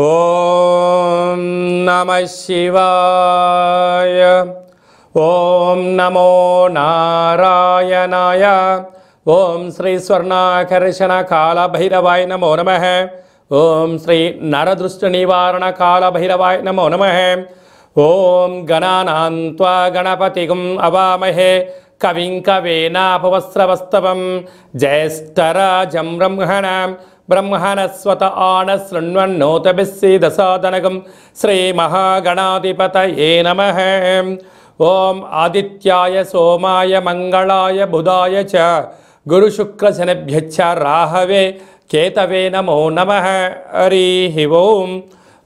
ఓం నమః శివాయ. ఓం నమో నారాయణాయ. ఓం శ్రీ స్వర్ణాకర్షణ కాళభైరవాయ నమో నమః. ఓం శ్రీ నరదృష్టి నివారణ కాళభైరవాయ నమో నమః. ఓం గణానాం త్వా గణపతిం అవామహే కవిం కవేనాపవస్రవస్తవం జ్యేష్ఠరాజం బ్రహ్మణస్వత ఆన శృణ్వన్నోతభిస్సీదసాదనగం శ్రీమహాగణాధిపతయే నమః. ఓం ఆదిత్యాయ సోమాయ మంగళాయ బుధాయ చ గురుశుక్రశనిభ్యశ్చ రాహవే కేతవే నమో నమః. హరి ఓం.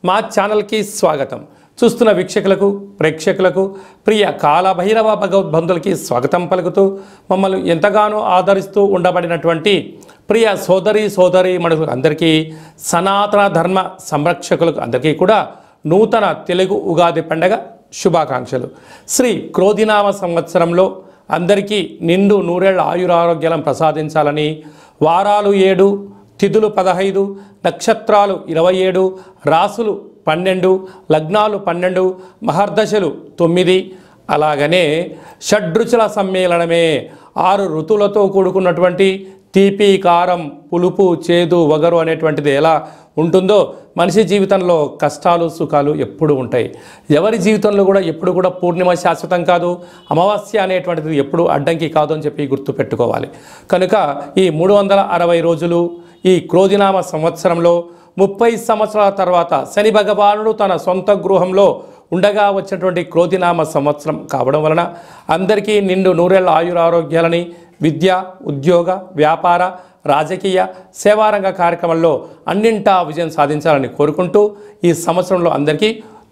మా ఛానల్కి స్వాగతం. చూస్తున్న వీక్షకులకు ప్రేక్షకులకు ప్రియ కాళభైరవ భగవద్బంధులకి స్వాగతం పలుకుతూ మమ్మల్ని ఎంతగానో ఆదరిస్తూ ఉండబడినటువంటి ప్రియ సోదరి మనులకు అందరికీ సనాతన ధర్మ సంరక్షకులకు అందరికీ కూడా నూతన తెలుగు ఉగాది పండగ శుభాకాంక్షలు. శ్రీ క్రోధినామ సంవత్సరంలో అందరికీ నిండు నూరేళ్ల ఆయురారోగ్యాలను ప్రసాదించాలని, వారాలు 7, తిథులు 15, నక్షత్రాలు 27, రాసులు 12, లగ్నాలు 12, మహర్దశలు 9, అలాగనే షడ్రుచుల సమ్మేళనమే 6 ఋతువులతో కూడుకున్నటువంటి తీపి, కారం, పులుపు, చేదు, వగరు అనేటువంటిది ఎలా ఉంటుందో మనిషి జీవితంలో కష్టాలు సుఖాలు ఎప్పుడు ఉంటాయి. ఎవరి జీవితంలో కూడా ఎప్పుడు కూడా పూర్ణిమ శాశ్వతం కాదు, అమావాస్య అనేటువంటిది ఎప్పుడు అడ్డంకి కాదు అని చెప్పి గుర్తుపెట్టుకోవాలి. కనుక ఈ 360 రోజులు ఈ క్రోధినామ సంవత్సరంలో 30 సంవత్సరాల తర్వాత శని భగవానుడు తన సొంత గృహంలో ఉండగా వచ్చినటువంటి క్రోధినామ సంవత్సరం కావడం వలన అందరికీ నిండు నూరేళ్ల ఆయురారోగ్యాలని, విద్య, ఉద్యోగ, వ్యాపార, రాజకీయ, సేవారంగ కార్యక్రమాల్లో అన్నింటా విజయం సాధించాలని కోరుకుంటూ ఈ సంవత్సరంలో అందరికీ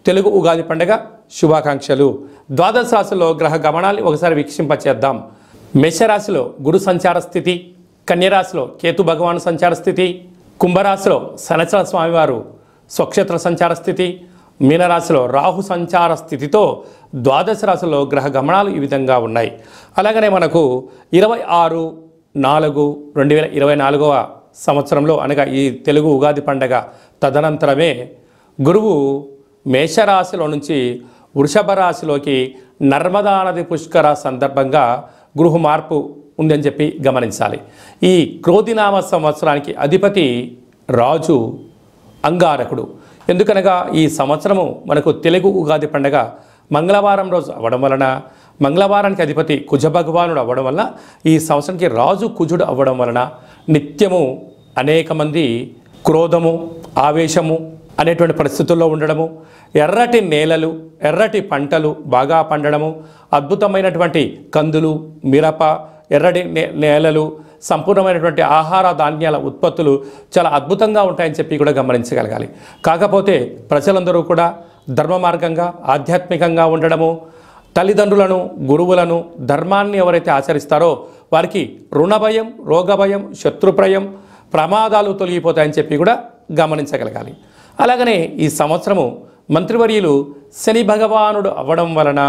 తెలుగు ఉగాది పండుగ శుభాకాంక్షలు. ద్వాదశ రాశిలో గ్రహ గమనాన్ని ఒకసారి వీక్షింపచేద్దాం. మేషరాశిలో గురు సంచార స్థితి, కన్యరాశిలో కేతు భగవాను సంచార స్థితి, కుంభరాశిలో శనిచర స్వామివారు స్వక్షేత్ర సంచార స్థితి, మీనరాశిలో రాహు సంచార స్థితితో ద్వాదశ రాశిలో గ్రహ గమనాలు ఈ విధంగా ఉన్నాయి. అలాగనే మనకు 26/4/2024 సంవత్సరంలో అనగా ఈ తెలుగు ఉగాది పండగ తదనంతరమే గురువు మేషరాశిలో నుంచి వృషభ రాశిలోకి నర్మదా నది పుష్కర సందర్భంగా గృహ మార్పు ఉందని చెప్పి గమనించాలి. ఈ క్రోధినామ సంవత్సరానికి అధిపతి రాజు అంగారకుడు. ఎందుకనగా ఈ సంవత్సరము మనకు తెలుగు ఉగాది పండగ మంగళవారం రోజు అవ్వడం వలన, మంగళవారానికి అధిపతి కుజ భగవానుడు అవ్వడం వలన, ఈ సంవత్సరానికి రాజు కుజుడు అవ్వడం వలన నిత్యము అనేక మంది క్రోధము, ఆవేశము అనేటువంటి పరిస్థితుల్లో ఉండడము, ఎర్రటి నేలలు, ఎర్రటి పంటలు బాగా పండడము, అద్భుతమైనటువంటి కందులు, మిరప, ఎర్రటి నేలలు, సంపూర్ణమైనటువంటి ఆహార ధాన్యాల ఉత్పత్తులు చాలా అద్భుతంగా ఉంటాయని చెప్పి కూడా గమనించగలగాలి. కాకపోతే ప్రజలందరూ కూడా ధర్మ మార్గంగా ఆధ్యాత్మికంగా ఉండడము, తల్లిదండ్రులను, గురువులను, ధర్మాన్ని ఎవరైతే ఆచరిస్తారో వారికి రుణభయం, రోగభయం, శత్రుప్రయం, ప్రమాదాలు తొలగిపోతాయని చెప్పి కూడా గమనించగలగాలి. అలాగనే ఈ సంవత్సరము మంత్రివర్యులు శని భగవానుడు అవ్వడం వలన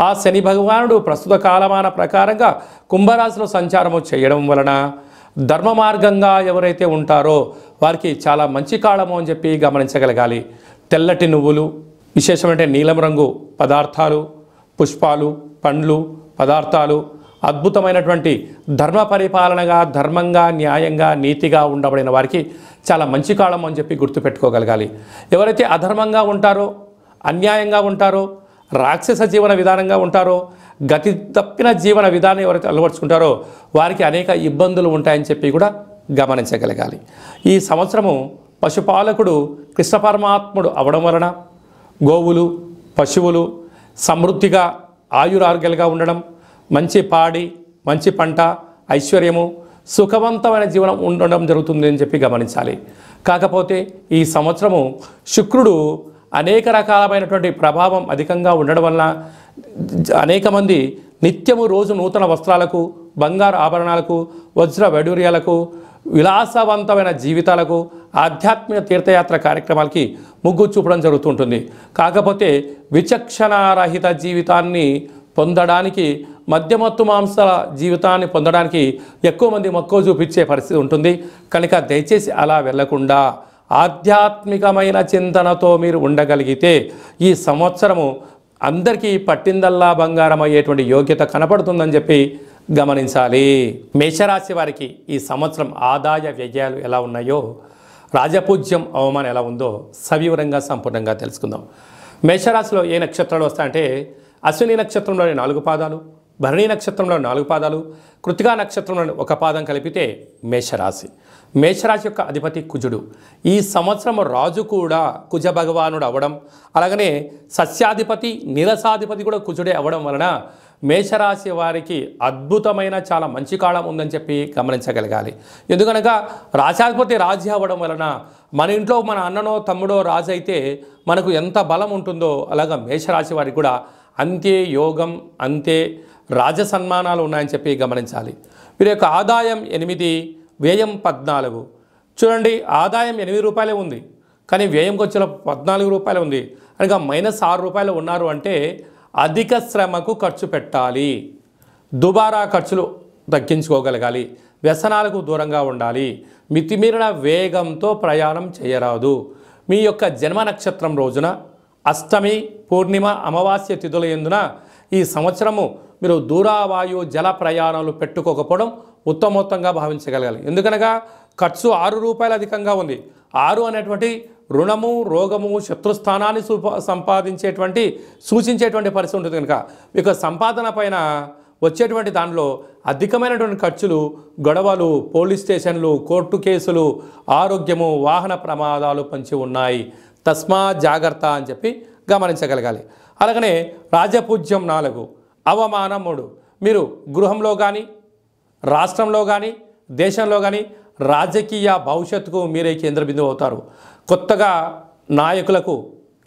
ఆ శని భగవానుడు ప్రస్తుత కాలమాన ప్రకారంగా కుంభరాశిలో సంచారము చేయడం వలన ధర్మ మార్గంగా ఎవరైతే ఉంటారో వారికి చాలా మంచి కాలము అని చెప్పి గమనించగలగాలి. తెల్లటి నువ్వులు, విశేషమైన నీలం రంగు పదార్థాలు, పుష్పాలు, పండ్లు, పదార్థాలు, అద్భుతమైనటువంటి ధర్మ పరిపాలనగా, ధర్మంగా, న్యాయంగా, నీతిగా ఉండబడిన వారికి చాలా మంచి కాలం అని చెప్పి గుర్తుపెట్టుకోగలగాలి. ఎవరైతే అధర్మంగా ఉంటారో, అన్యాయంగా ఉంటారో, రాక్షస జీవన విధానంగా ఉంటారో, గతి తప్పిన జీవన విధానం ఎవరైతే అలవర్చుకుంటారో వారికి అనేక ఇబ్బందులు ఉంటాయని చెప్పి కూడా గమనించగలగాలి. ఈ సంవత్సరము పశుపాలకుడు కృష్ణ పరమాత్ముడు అవడం వలన గోవులు, పశువులు సమృద్ధిగా ఆయురారోగ్యాలుగా ఉండడం, మంచి పాడి, మంచి పంట, ఐశ్వర్యము, సుఖవంతమైన జీవనం ఉండడం జరుగుతుంది అని చెప్పి గమనించాలి. కాకపోతే ఈ సంవత్సరము శుక్రుడు అనేక రకాలమైనటువంటి ప్రభావం అధికంగా ఉండడం వలన అనేక మంది నిత్యము రోజు నూతన వస్త్రాలకు, బంగారు ఆభరణాలకు, వజ్ర వైడూర్యాలకు, విలాసవంతమైన జీవితాలకు, ఆధ్యాత్మిక తీర్థయాత్ర కార్యక్రమాలకి మొగ్గు చూపడం జరుగుతుంటుంది. కాకపోతే విచక్షణారహిత జీవితాన్ని పొందడానికి, మద్యమత్తు మాంసాల జీవితాన్ని పొందడానికి ఎక్కువ మంది మక్కువ చూపించే పరిస్థితి ఉంటుంది. కనుక దయచేసి అలా వెళ్లకుండా ఆధ్యాత్మికమైన చింతనతో మీరు ఉండగలిగితే ఈ సంవత్సరము అందరికీ పట్టిందల్లా బంగారం అయ్యేటువంటి యోగ్యత కనపడుతుందని చెప్పి గమనించాలి. మేషరాశి వారికి ఈ సంవత్సరం ఆదాయ వ్యయాలు ఎలా ఉన్నాయో, రాజపూజ్యం అవమానం ఎలా ఉందో సవివరంగా సంపూర్ణంగా తెలుసుకుందాం. మేషరాశిలో ఏ నక్షత్రాలు వస్తాయంటే అశ్విని నక్షత్రంలోని 4 పాదాలు, భరణి నక్షత్రంలో 4 పాదాలు, కృతికా నక్షత్రంలోని 1 పాదం కలిపితే మేషరాశి. మేషరాశి యొక్క అధిపతి కుజుడు. ఈ సంవత్సరం రాజు కూడా కుజ భగవానుడు అవ్వడం, అలాగనే సస్యాధిపతి నీరసాధిపతి కూడా కుజుడే అవ్వడం వలన మేషరాశి వారికి అద్భుతమైన చాలా మంచి కాలం ఉందని చెప్పి గమనించగలగాలి. ఎందుకనగా రాశాధిపతి రాజు అవ్వడం వలన మన ఇంట్లో మన అన్ననో తమ్ముడో రాజు అయితే మనకు ఎంత బలం ఉంటుందో అలాగా మేషరాశి వారికి కూడా అంతే యోగం, అంతే రాజ సన్మానాలు ఉన్నాయని చెప్పి గమనించాలి. వీరి యొక్క ఆదాయం 8, వ్యయం 14. చూడండి, ఆదాయం 8 రూపాయలే ఉంది, కానీ వ్యయంకి వచ్చిన 14 రూపాయలు ఉంది. అనగా -6 రూపాయలు ఉన్నారు అంటే అధిక శ్రమకు ఖర్చు పెట్టాలి, దుబారా ఖర్చులు తగ్గించుకోగలగాలి, వ్యసనాలకు దూరంగా ఉండాలి, మితిమీరిన వేగంతో ప్రయాణం చేయరాదు. మీ యొక్క జన్మ నక్షత్రం రోజున అష్టమి, పూర్ణిమ, అమావాస్య తిథుల యందున ఈ సంవత్సరము మీరు దూరావాయు జల ప్రయాణాలు పెట్టుకోకపోవడం ఉత్తమోత్తంగా భావించగలగాలి. ఎందుకనగా ఖర్చు 6 రూపాయలు అధికంగా ఉంది. 6 అనేటువంటి రుణము, రోగము, శత్రుస్థానాన్ని సంపాదించేటువంటి సూచించేటువంటి పరిస్థితి ఉంటుంది. కనుక మీకు సంపాదన పైన వచ్చేటువంటి దానిలో అధికమైనటువంటి ఖర్చులు, గొడవలు, పోలీస్ స్టేషన్లు, కోర్టు కేసులు, ఆరోగ్యము, వాహన ప్రమాదాలు పొంచి ఉన్నాయి. తస్మా జాగ్రత్త అని చెప్పి గమనించగలగాలి. అలాగనే రాజపూజ్యం 4, అవమానం 3. మీరు గృహంలో కానీ, రాష్ట్రంలో కానీ, దేశంలో కానీ రాజకీయ భవిష్యత్తుకు మీరే కేంద్ర బిందువు అవుతారు. కొత్తగా నాయకులకు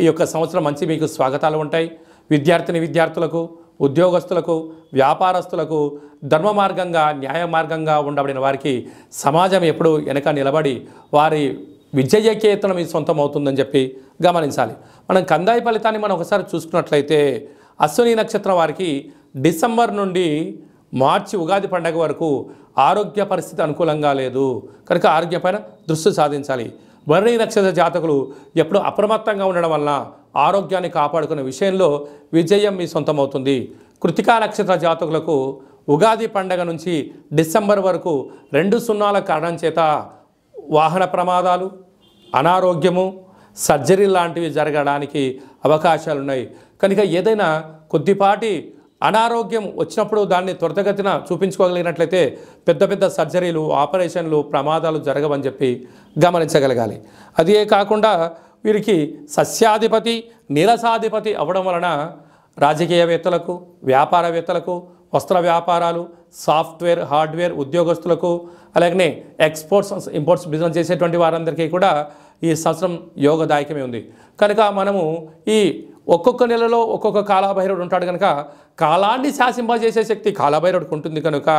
ఈ యొక్క సంవత్సరం మంచి మీకు స్వాగతాలు ఉంటాయి. విద్యార్థులకు, ఉద్యోగస్తులకు, వ్యాపారస్తులకు ధర్మ మార్గంగా, న్యాయ మార్గంగా ఉండబడిన వారికి సమాజం ఎప్పుడు వెనక నిలబడి వారి విజయకేతనం మీ సొంతం అవుతుందని చెప్పి గమనించాలి. మనం కందాయి ఫలితాన్ని మనం ఒకసారి చూసుకున్నట్లయితే అశ్విని నక్షత్రం వారికి డిసెంబర్ నుండి మార్చి ఉగాది పండగ వరకు ఆరోగ్య పరిస్థితి అనుకూలంగా లేదు కనుక ఆరోగ్యపైన దృష్టి సాధించాలి. భరణి నక్షత్ర జాతకులు ఎప్పుడు అప్రమత్తంగా ఉండడం వలన ఆరోగ్యాన్ని కాపాడుకునే విషయంలో విజయం మీ సొంతమవుతుంది. కృతికా నక్షత్ర జాతకులకు ఉగాది పండగ నుంచి డిసెంబర్ వరకు 2 సున్నాల కారణం చేత వాహన ప్రమాదాలు, అనారోగ్యము, సర్జరీ లాంటివి జరగడానికి అవకాశాలు ఉన్నాయి. కనుక ఏదైనా కొద్దిపాటి అనారోగ్యం వచ్చినప్పుడు దాన్ని త్వరితగతిన చూపించుకోగలిగినట్లయితే పెద్ద పెద్ద సర్జరీలు, ఆపరేషన్లు, ప్రమాదాలు జరగవని చెప్పి గమనించగలగాలి. అదే కాకుండా వీరికి సస్యాధిపతి నీరసాధిపతి అవ్వడం వలన రాజకీయవేత్తలకు, వ్యాపారవేత్తలకు, వస్త్ర వ్యాపారాలు, సాఫ్ట్వేర్, హార్డ్వేర్ ఉద్యోగస్తులకు, అలాగనే ఎక్స్పోర్ట్స్, ఇంపోర్ట్స్ బిజినెస్ చేసేటువంటి వారందరికీ కూడా ఈ సంవత్సరం యోగదాయకమే ఉంది. కనుక మనము ఈ ఒక్కొక్క నెలలో ఒక్కొక్క కాలభైరవుడు ఉంటాడు కనుక కాలాన్ని శాసింపజేసే శక్తి కాలభైరవుడికి ఉంటుంది. కనుక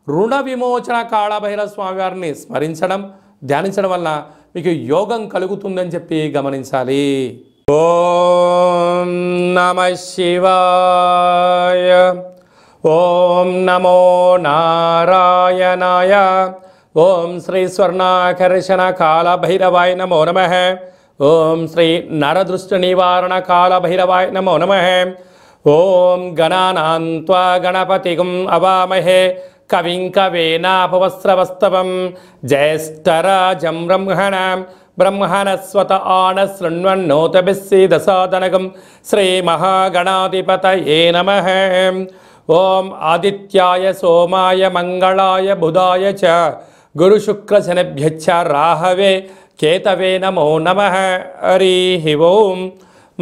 రుణ విమోచన కాళభైరవ స్వామివారిని స్మరించడం, ధ్యానించడం వల్ల మీకు యోగం కలుగుతుందని చెప్పి గమనించాలి. ఓం నమః శివాయ. ఓం నమో నారాయణాయ. ఓం శ్రీ స్వర్ణాకర్షణ కాళభైరవాయ నమో నమః. ఓం శ్రీ నరదృష్టి నివారణ కాళభైరవాయ నమో నమః. ఓం గణానాం త్వా గణపతిం అవామహే కవిం కవేనాపవస్రవస్తవం జ్యేష్ఠరాజం బ్రహ్మణస్వత ఆన శృణ్వన్నోతభిస్సీదసాదనగం శ్రీ మహాగణాధిపతయే నమః. ఓం ఆదిత్యాయ సోమాయ మంగళాయ బుధాయ చ గురుశుక్రశనిభ్యశ్చ రాహవే కేతవే నమో నమః. హరి ఓం.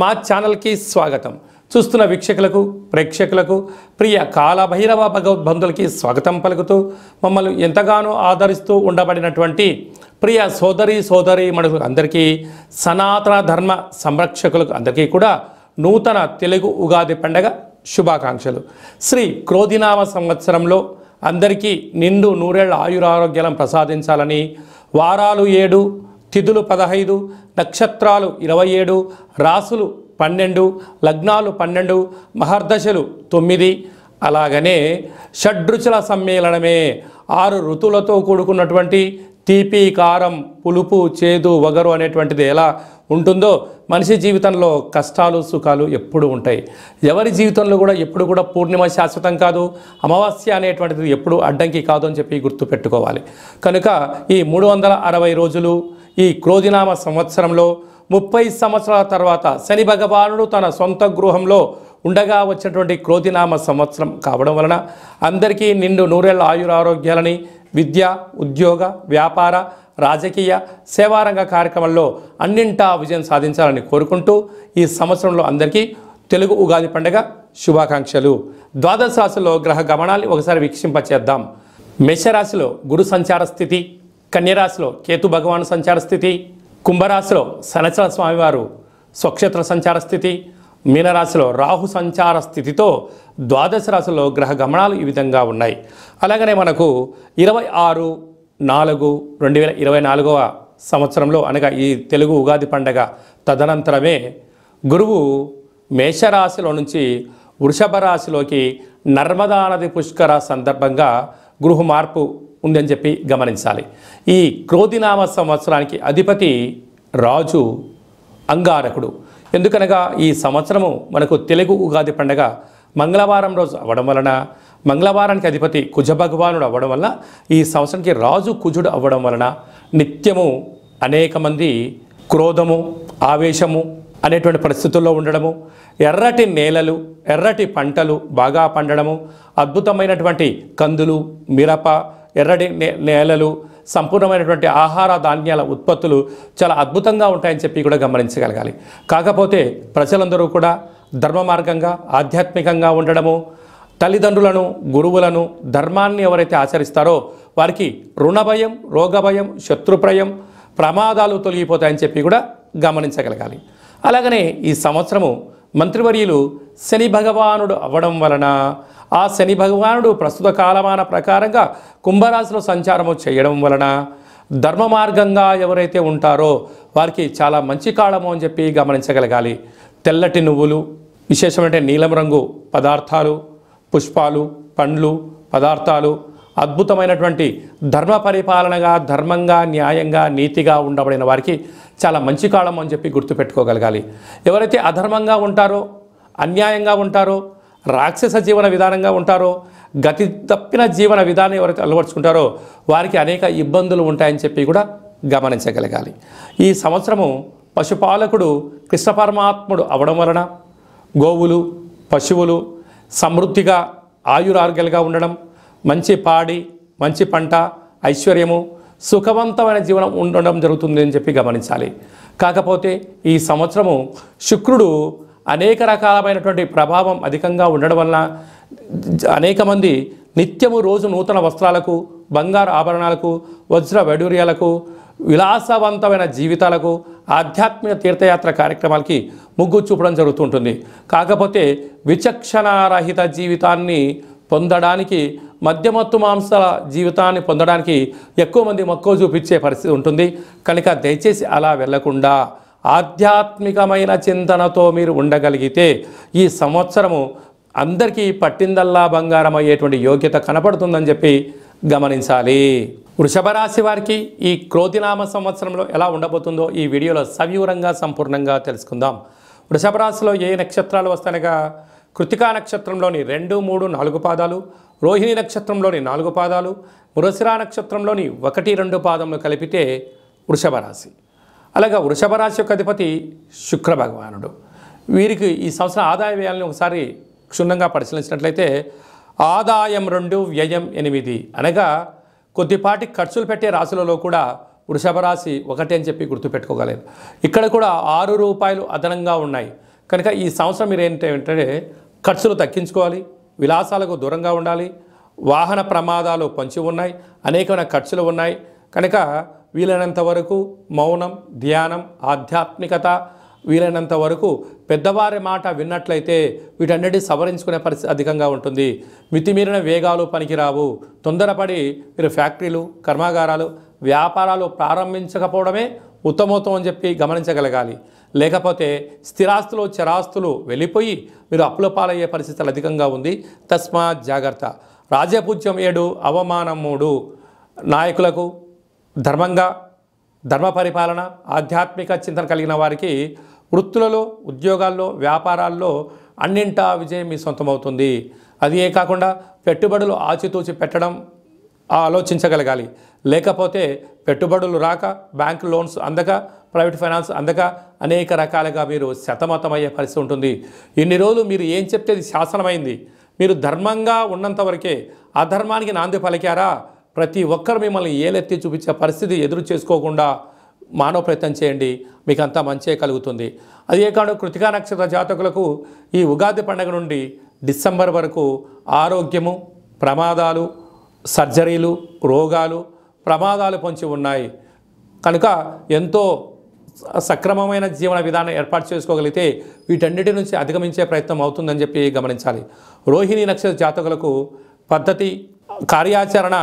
మా ఛానల్కి స్వాగతం. చూస్తున్న వీక్షకులకు, ప్రేక్షకులకు, ప్రియ కాళభైరవ భగవద్బంధులకి స్వాగతం పలుకుతూ మమ్మల్ని ఎంతగానో ఆదరిస్తూ ఉండబడినటువంటి ప్రియ సోదరి మనులకు అందరికీ, సనాతన ధర్మ సంరక్షకులకు అందరికీ కూడా నూతన తెలుగు ఉగాది పండగ శుభాకాంక్షలు. శ్రీ క్రోధినామ సంవత్సరంలో అందరికీ నిండు నూరేళ్ల ఆయురారోగ్యాలను ప్రసాదించాలని, వారాలు 7, తిథులు 15, నక్షత్రాలు 27, రాసులు 12, లగ్నాలు 12, మహర్దశలు 9, అలాగనే షడ్రుచుల సమ్మేళనమే 6 ఋతువులతో కూడుకున్నటువంటి తీపి కారం పులుపు చేదు వగరు అనేటువంటిది ఎలా ఉంటుందో మనిషి జీవితంలో కష్టాలు సుఖాలు ఎప్పుడు ఉంటాయి. ఎవరి జీవితంలో కూడా ఎప్పుడు కూడా పూర్ణిమ శాశ్వతం కాదు, అమావాస్య అనేటువంటిది ఎప్పుడు అడ్డంకి కాదు అని చెప్పి గుర్తుపెట్టుకోవాలి. కనుక ఈ 360 రోజులు ఈ క్రోధినామ సంవత్సరంలో 30 సంవత్సరాల తర్వాత శని భగవానుడు తన సొంత గృహంలో ఉండగా వచ్చినటువంటి క్రోధినామ సంవత్సరం కావడం వలన అందరికీ నిండు నూరేళ్ల ఆయురారోగ్యాలని విద్య ఉద్యోగ వ్యాపార రాజకీయ సేవారంగ కార్యక్రమాల్లో అన్నింటా విజయం సాధించాలని కోరుకుంటూ ఈ సంవత్సరంలో అందరికీ తెలుగు ఉగాది పండుగ శుభాకాంక్షలు. ద్వాదశ రాశిలో గ్రహ గమనాన్ని ఒకసారి వీక్షింపచేద్దాం. మేషరాశిలో గురు సంచార స్థితి, కన్యరాశిలో కేతు భగవాను సంచార స్థితి, కుంభరాశిలో శనిచర స్వామివారు స్వక్షేత్ర సంచార స్థితి, మీనరాశిలో రాహు సంచార స్థితితో ద్వాదశ రాశిలో గ్రహ గమనాలు ఈ విధంగా ఉన్నాయి. అలాగనే మనకు 26/4/2024 సంవత్సరంలో అనగా ఈ తెలుగు ఉగాది పండగ తదనంతరమే గురువు మేషరాశిలో నుంచి వృషభ రాశిలోకి నర్మదా నది పుష్కర సందర్భంగా గృహ మార్పు ఉందని చెప్పి గమనించాలి. ఈ క్రోధినామ సంవత్సరానికి అధిపతి రాజు అంగారకుడు. ఎందుకనగా ఈ సంవత్సరము మనకు తెలుగు ఉగాది పండగ మంగళవారం రోజు అవ్వడం వలన, మంగళవారానికి అధిపతి కుజ భగవానుడు అవ్వడం వలన, ఈ సంవత్సరానికి రాజు కుజుడు అవ్వడం వలన నిత్యము అనేక మంది క్రోధము ఆవేశము అనేటువంటి పరిస్థితుల్లో ఉండడము, ఎర్రటి నేలలు ఎర్రటి పంటలు బాగా పండడము, అద్భుతమైనటువంటి కందులు మిరప ఎర్రటి నేలలు సంపూర్ణమైనటువంటి ఆహార ధాన్యాల ఉత్పత్తులు చాలా అద్భుతంగా ఉంటాయని చెప్పి కూడా గమనించగలగాలి. కాకపోతే ప్రజలందరూ కూడా ధర్మ మార్గంగా ఆధ్యాత్మికంగా ఉండడము, తల్లిదండ్రులను గురువులను ధర్మాన్ని ఎవరైతే ఆచరిస్తారో వారికి రుణ భయం రోగ భయం శత్రుప్రయం ప్రమాదాలు తొలగిపోతాయని చెప్పి కూడా గమనించగలగాలి. అలాగనే ఈ సంవత్సరము మంత్రివర్యులు శని భగవానుడు అవ్వడం వలన ఆ శని భగవానుడు ప్రస్తుత కాలమాన ప్రకారంగా కుంభరాశిలో సంచారము చేయడం వలన ధర్మ మార్గంగా ఎవరైతే ఉంటారో వారికి చాలా మంచి కాలము అని చెప్పి గమనించగలగాలి. తెల్లటి నువ్వులు విశేషమైన నీలం రంగు పదార్థాలు పుష్పాలు పండ్లు పదార్థాలు అద్భుతమైనటువంటి ధర్మ పరిపాలనగా ధర్మంగా న్యాయంగా నీతిగా ఉండబడిన వారికి చాలా మంచి కాలం అని చెప్పి గుర్తుపెట్టుకోగలగాలి. ఎవరైతే అధర్మంగా ఉంటారో అన్యాయంగా ఉంటారో రాక్షస జీవన విధానంగా ఉంటారో గతి తప్పిన జీవన విధానం ఎవరైతే అలవర్చుకుంటారో వారికి అనేక ఇబ్బందులు ఉంటాయని చెప్పి కూడా గమనించగలగాలి. ఈ సంవత్సరము పశుపాలకుడు కృష్ణ పరమాత్ముడు అవడం వలన గోవులు పశువులు సమృద్ధిగా ఆయురారోగ్యాలుగా ఉండడం, మంచి పాడి మంచి పంట ఐశ్వర్యము సుఖవంతమైన జీవనం ఉండడం జరుగుతుంది అని చెప్పి గమనించాలి. కాకపోతే ఈ సంవత్సరము శుక్రుడు అనేక రకాలమైనటువంటి ప్రభావం అధికంగా ఉండడం వలన అనేక మంది నిత్యము రోజు నూతన వస్త్రాలకు బంగారు ఆభరణాలకు వజ్ర వైడూర్యాలకు విలాసవంతమైన జీవితాలకు ఆధ్యాత్మిక తీర్థయాత్ర కార్యక్రమాలకి మొగ్గు చూపడం జరుగుతుంటుంది. కాకపోతే విచక్షణారహిత జీవితాన్ని పొందడానికి మద్యమత్తు మాంసాల జీవితాన్ని పొందడానికి ఎక్కువ మంది మక్కువ చూపించే పరిస్థితి ఉంటుంది. కనుక దయచేసి అలా వెళ్లకుండా ఆధ్యాత్మికమైన చింతనతో మీరు ఉండగలిగితే ఈ సంవత్సరము అందరికీ పట్టిందల్లా బంగారం అయ్యేటువంటి యోగ్యత కనపడుతుందని చెప్పి గమనించాలి. వృషభ రాశి వారికి ఈ క్రోధినామ సంవత్సరంలో ఎలా ఉండబోతుందో ఈ వీడియోలో సవివరంగా సంపూర్ణంగా తెలుసుకుందాం. వృషభ రాశిలో ఏ నక్షత్రాలు వస్తాయనగా కృతికా నక్షత్రంలోని 2, 3, 4 పాదాలు, రోహిణి నక్షత్రంలోని 4 పాదాలు, మృగశిర నక్షత్రంలోని 1, 2 పాదములు కలిపితే వృషభ రాశి. అలాగా వృషభ రాశి యొక్క అధిపతి శుక్ర భగవానుడు. వీరికి ఈ సంవత్సరం ఆదాయ వ్యయాలను ఒకసారి క్షుణ్ణంగా పరిశీలించినట్లయితే ఆదాయం 2 వ్యయం 8 అనగా కొద్దిపాటి ఖర్చులు పెట్టే రాశులలో కూడా వృషభ రాశి 1 అని చెప్పి గుర్తుపెట్టుకోగలరు. ఇక్కడ కూడా 6 రూపాయలు అదనంగా ఉన్నాయి. కనుక ఈ సంవత్సరం మీరు ఏంటంటే ఖర్చులు తగ్గించుకోవాలి, విలాసాలకు దూరంగా ఉండాలి, వాహన ప్రమాదాలు పొంచి ఉన్నాయి, అనేకమైన ఖర్చులు ఉన్నాయి. కనుక వీలైనంత వరకు మౌనం ధ్యానం ఆధ్యాత్మికత వీలైనంత వరకు పెద్దవారి మాట విన్నట్లయితే వీటన్నిటి సవరించుకునే పరిస్థితి అధికంగా ఉంటుంది. మితిమీరిన వేగాలు పనికిరావు. తొందరపడి మీరు ఫ్యాక్టరీలు కర్మాగారాలు వ్యాపారాలు ప్రారంభించకపోవడమే ఉత్తమోత్తం అని చెప్పి గమనించగలగాలి. లేకపోతే స్థిరాస్తులు చరాస్తులు వెళ్ళిపోయి మీరు అప్పుల పాలయ్యే పరిస్థితులు అధికంగా ఉంది. తస్మాత్ జాగ్రత్త. రాజపూజ్యం 7 అవమానం 3. నాయకులకు ధర్మంగా ధర్మ పరిపాలన ఆధ్యాత్మిక చింతన కలిగిన వారికి వృత్తులలో ఉద్యోగాల్లో వ్యాపారాల్లో అన్నింటా విజయం మీ సొంతమవుతుంది. అదే కాకుండా పెట్టుబడులు ఆచితూచి పెట్టడం ఆలోచించగలగాలి. లేకపోతే పెట్టుబడులు రాక, బ్యాంక్ లోన్స్ అందక, ప్రైవేట్ ఫైనాన్స్ అందక అనేక రకాలుగా మీరు సతమతమయ్యే పరిస్థితి ఉంటుంది. ఇన్ని రోజులు మీరు ఏం చెప్తే అది శాసనమైంది. మీరు ధర్మంగా ఉన్నంత వరకే. అధర్మానికి నాంది పలికారా, ప్రతి ఒక్కరు మిమ్మల్ని ఏలెత్తి చూపించే పరిస్థితి ఎదురు చేసుకోకుండా మానవ ప్రయత్నం చేయండి, మీకు అంతా మంచే కలుగుతుంది. అదే కాదు కృతికా నక్షత్ర జాతకులకు ఈ ఉగాది పండుగ నుండి డిసెంబర్ వరకు ఆరోగ్యము, ప్రమాదాలు, సర్జరీలు, రోగాలు, ప్రమాదాలు పొంచి ఉన్నాయి. కనుక ఎంతో సక్రమమైన జీవన విధానం ఏర్పాటు చేసుకోగలిగితే వీటన్నిటి నుంచి అధిగమించే ప్రయత్నం అవుతుందని చెప్పి గమనించాలి. రోహిణి నక్షత్ర జాతకులకు పద్ధతి, కార్యాచరణ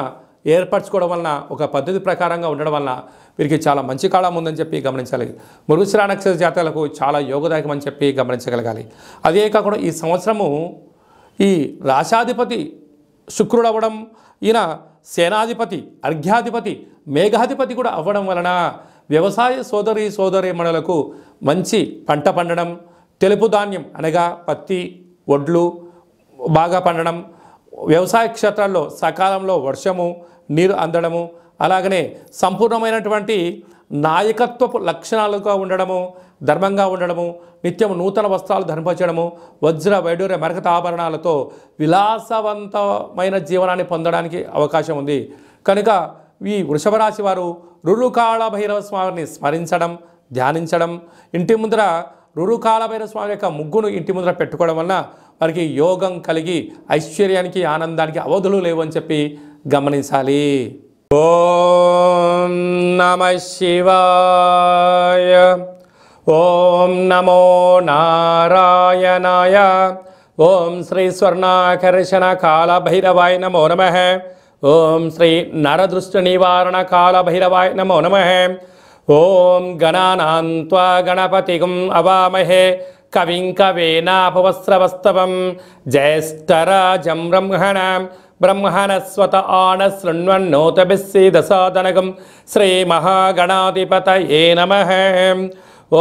ఏర్పరచుకోవడం వలన, ఒక పద్ధతి ప్రకారంగా ఉండడం వలన వీరికి చాలా మంచి కాలం ఉందని చెప్పి గమనించాలి. మృగశిర నక్షత్ర జాతకులకు చాలా యోగదాయకం అని చెప్పి గమనించగలగాలి. అదే కాకుండా ఈ సంవత్సరము ఈ రాశాధిపతి శుక్రుడు అవ్వడం, ఈయన సేనాధిపతి, అర్ఘ్యాధిపతి, మేఘాధిపతి కూడా అవ్వడం వలన వ్యవసాయ సోదరీమణులకు మంచి పంట పండడం, తెలుపు ధాన్యం అనగా పత్తి, వడ్లు బాగా పండడం, వ్యవసాయ క్షేత్రాల్లో సకాలంలో వర్షము, నీరు అందడము, అలాగనే సంపూర్ణమైనటువంటి నాయకత్వపు లక్షణాలుగా ఉండడము, ధర్మంగా ఉండడము, నిత్యం నూతన వస్త్రాలు ధరింపచేయడము, వజ్ర వైడూర్య మరకత ఆభరణాలతో విలాసవంతమైన జీవనాన్ని పొందడానికి అవకాశం ఉంది. కనుక ఈ వృషభ రాశి వారు రురుకాళ భైరవ స్వామిని స్మరించడం, ధ్యానించడం, ఇంటి ముందర రురుకాళ భైరవ స్వామి యొక్క ముగ్గును ఇంటి ముందర పెట్టుకోవడం వలన వారికి యోగం కలిగి ఐశ్వర్యానికి, ఆనందానికి అవధులు లేవని చెప్పి గమనించాలి. ఓం నమః శివాయ. ఓం నమో నారాయణాయ. ఓం శ్రీ స్వర్ణాకర్షణ కాల భైరవాయ నమో నమః. ఓం శ్రీ నరదృష్టి నివారణ కాల భైరవాయ నమో నమః. ఓం గణానాం త్వా గణపతిగం అవామహే కవిం కవేనాపవస్రవస్తవం జ్యేష్ఠరాజం బ్రహ్మణస్వత ఆన శృణ్వన్నోతభిస్సీదసాదనగం శ్రీమహాగణాధిపతయే నమః.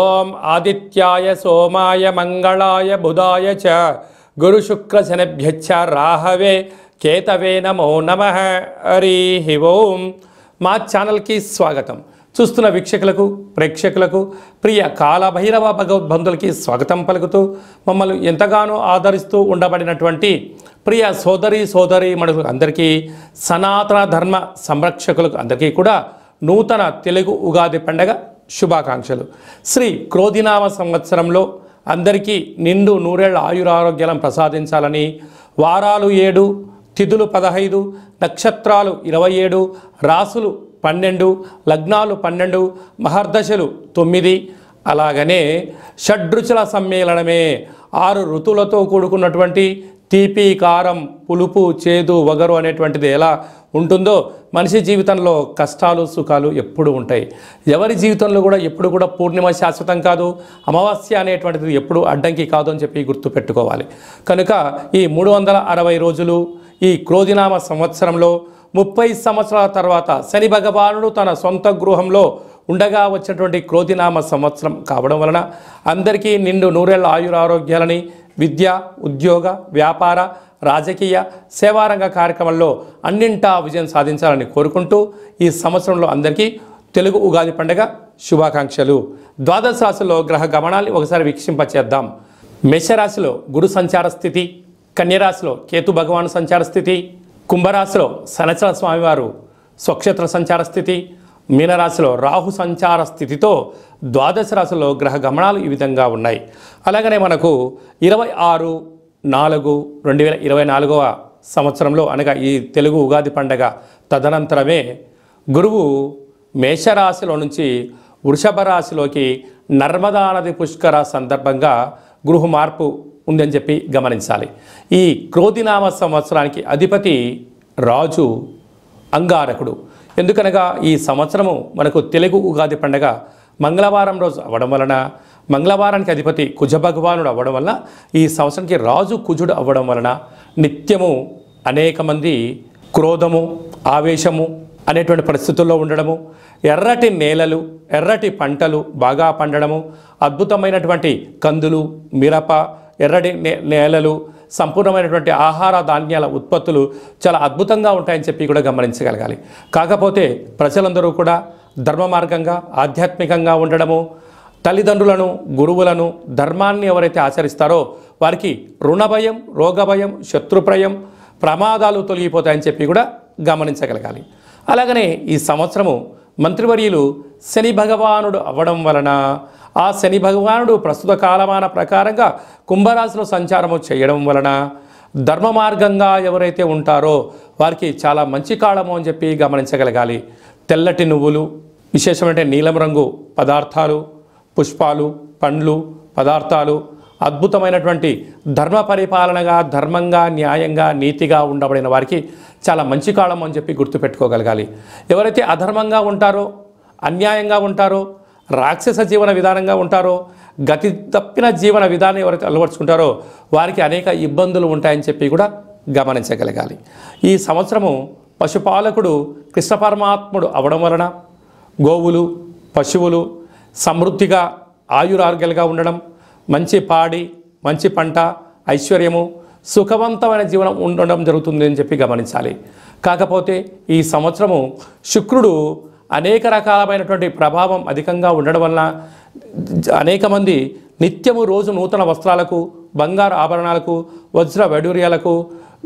ఓం ఆదిత్యాయ సోమాయ మంగళాయ బుధాయ చ గురుశుక్రశనిభ్యశ్చ రాహవే కేతవే నమో నమః. హరి ఓం. మా ఛానల్కి స్వాగతం. చూస్తున్న వీక్షకులకు, ప్రేక్షకులకు, ప్రియ కాలభైరవ భగవద్బంధులకి స్వాగతం పలుకుతూ మమ్మల్ని ఎంతగానో ఆదరిస్తూ ఉండబడినటువంటి ప్రియ సోదరీమణులకు అందరికీ, సనాతన ధర్మ సంరక్షకులకు అందరికీ కూడా నూతన తెలుగు ఉగాది పండగ శుభాకాంక్షలు. శ్రీ క్రోధినామ సంవత్సరంలో అందరికీ నిండు నూరేళ్ల ఆయురారోగ్యాలను ప్రసాదించాలని, వారాలు 7, తిథులు 15, నక్షత్రాలు 27, రాసులు 12, లగ్నాలు 12, మహర్దశలు 9, అలాగనే షడ్రుచుల సమ్మేళనమే 6 ఋతువులతో కూడుకున్నటువంటి తీపి, కారం, పులుపు, చేదు, వగరు అనేటువంటిది ఎలా ఉంటుందో మనిషి జీవితంలో కష్టాలు, సుఖాలు ఎప్పుడు ఉంటాయి. ఎవరి జీవితంలో కూడా ఎప్పుడు కూడా పూర్ణిమ శాశ్వతం కాదు, అమావాస్య అనేటువంటిది ఎప్పుడు అడ్డంకి కాదు అని చెప్పి గుర్తుపెట్టుకోవాలి. కనుక ఈ 360 రోజులు ఈ క్రోధినామ సంవత్సరంలో 30 సంవత్సరాల తర్వాత శని భగవానుడు తన సొంత గృహంలో ఉండగా వచ్చినటువంటి క్రోధినామ సంవత్సరం కావడం వలన అందరికీ నిండు నూరేళ్ల ఆయురారోగ్యాలని, విద్య, ఉద్యోగ, వ్యాపార, రాజకీయ, సేవారంగ కార్యక్రమాల్లో అన్నింటా విజయం సాధించాలని కోరుకుంటూ ఈ సంవత్సరంలో అందరికీ తెలుగు ఉగాది పండుగ శుభాకాంక్షలు. ద్వాదశ రాశుల్లో గ్రహ గమనాన్ని ఒకసారి వీక్షింపచేద్దాం. మేషరాశిలో గురు సంచార స్థితి, కన్యరాశిలో కేతు భగవాను సంచార స్థితి, కుంభరాశిలో శనిచర స్వామివారు స్వక్షేత్ర సంచార స్థితి, మీనరాశిలో రాహు సంచార స్థితితో ద్వాదశ రాశుల్లో గ్రహ గమనాలు ఈ విధంగా ఉన్నాయి. అలాగనే మనకు 26/4/2024 సంవత్సరంలో అనగా ఈ తెలుగు ఉగాది పండగ తదనంతరమే గురువు మేషరాశిలో నుంచి వృషభ రాశిలోకి నర్మదా నది పుష్కర సందర్భంగా గృహ మార్పు ఉందని చెప్పి గమనించాలి. ఈ క్రోధినామ సంవత్సరానికి అధిపతి రాజు అంగారకుడు. ఎందుకనగా ఈ సంవత్సరము మనకు తెలుగు ఉగాది పండగ మంగళవారం రోజు అవ్వడం వలన, మంగళవారానికి అధిపతి కుజ భగవానుడు అవ్వడం వలన, ఈ సంవత్సరానికి రాజు కుజుడు అవ్వడం వలన నిత్యము అనేక మంది క్రోధము, ఆవేశము, అనేటువంటి పరిస్థితుల్లో ఉండడము, ఎర్రటి నేలలు, ఎర్రటి పంటలు బాగా పండడము, అద్భుతమైనటువంటి కందులు, మిరప, ఎర్రటి నేలలు, సంపూర్ణమైనటువంటి ఆహార ధాన్యాల ఉత్పత్తులు చాలా అద్భుతంగా ఉంటాయని చెప్పి కూడా గమనించగలగాలి. కాకపోతే ప్రజలందరూ కూడా ధర్మ మార్గంగా ఆధ్యాత్మికంగా ఉండడము, తల్లిదండ్రులను, గురువులను, ధర్మాన్ని ఎవరైతే ఆచరిస్తారో వారికి రుణభయం, రోగభయం, శత్రుప్రయం, ప్రమాదాలు తొలగిపోతాయని చెప్పి కూడా గమనించగలగాలి. అలాగనే ఈ సంవత్సరము మంత్రివర్యులు శని భగవానుడు అవ్వడం వలన ఆ శని భగవానుడు ప్రస్తుత కాలమాన ప్రకారంగా కుంభరాశిలో సంచారము చేయడం వలన ధర్మ మార్గంగా ఎవరైతే ఉంటారో వారికి చాలా మంచి కాలము అని చెప్పి గమనించగలగాలి. తెల్లటి నువ్వులు, విశేషమైన నీలం రంగు పదార్థాలు, పుష్పాలు, పండ్లు, పదార్థాలు, అద్భుతమైనటువంటి ధర్మ పరిపాలనగా, ధర్మంగా, న్యాయంగా, నీతిగా ఉండబడిన వారికి చాలా మంచి కాలం అని చెప్పి గుర్తుపెట్టుకోగలగాలి. ఎవరైతే అధర్మంగా ఉంటారో, అన్యాయంగా ఉంటారో, రాక్షస జీవన విధానంగా ఉంటారో, గతి తప్పిన జీవన విధానం ఎవరైతే అలవర్చుకుంటారో వారికి అనేక ఇబ్బందులు ఉంటాయని చెప్పి కూడా గమనించగలగాలి. ఈ సంవత్సరము పశుపాలకుడు కృష్ణ పరమాత్ముడు అవడం వలన గోవులు, పశువులు సమృద్ధిగా ఆయురారోగ్యాలుగా ఉండడం, మంచి పాడి, మంచి పంట, ఐశ్వర్యము, సుఖవంతమైన జీవనం ఉండడం జరుగుతుంది అని చెప్పి గమనించాలి. కాకపోతే ఈ సంవత్సరము శుక్రుడు అనేక రకాలమైనటువంటి ప్రభావం అధికంగా ఉండడం వలన అనేక మంది నిత్యము రోజు నూతన వస్త్రాలకు, బంగారు ఆభరణాలకు, వజ్ర వైడూర్యాలకు,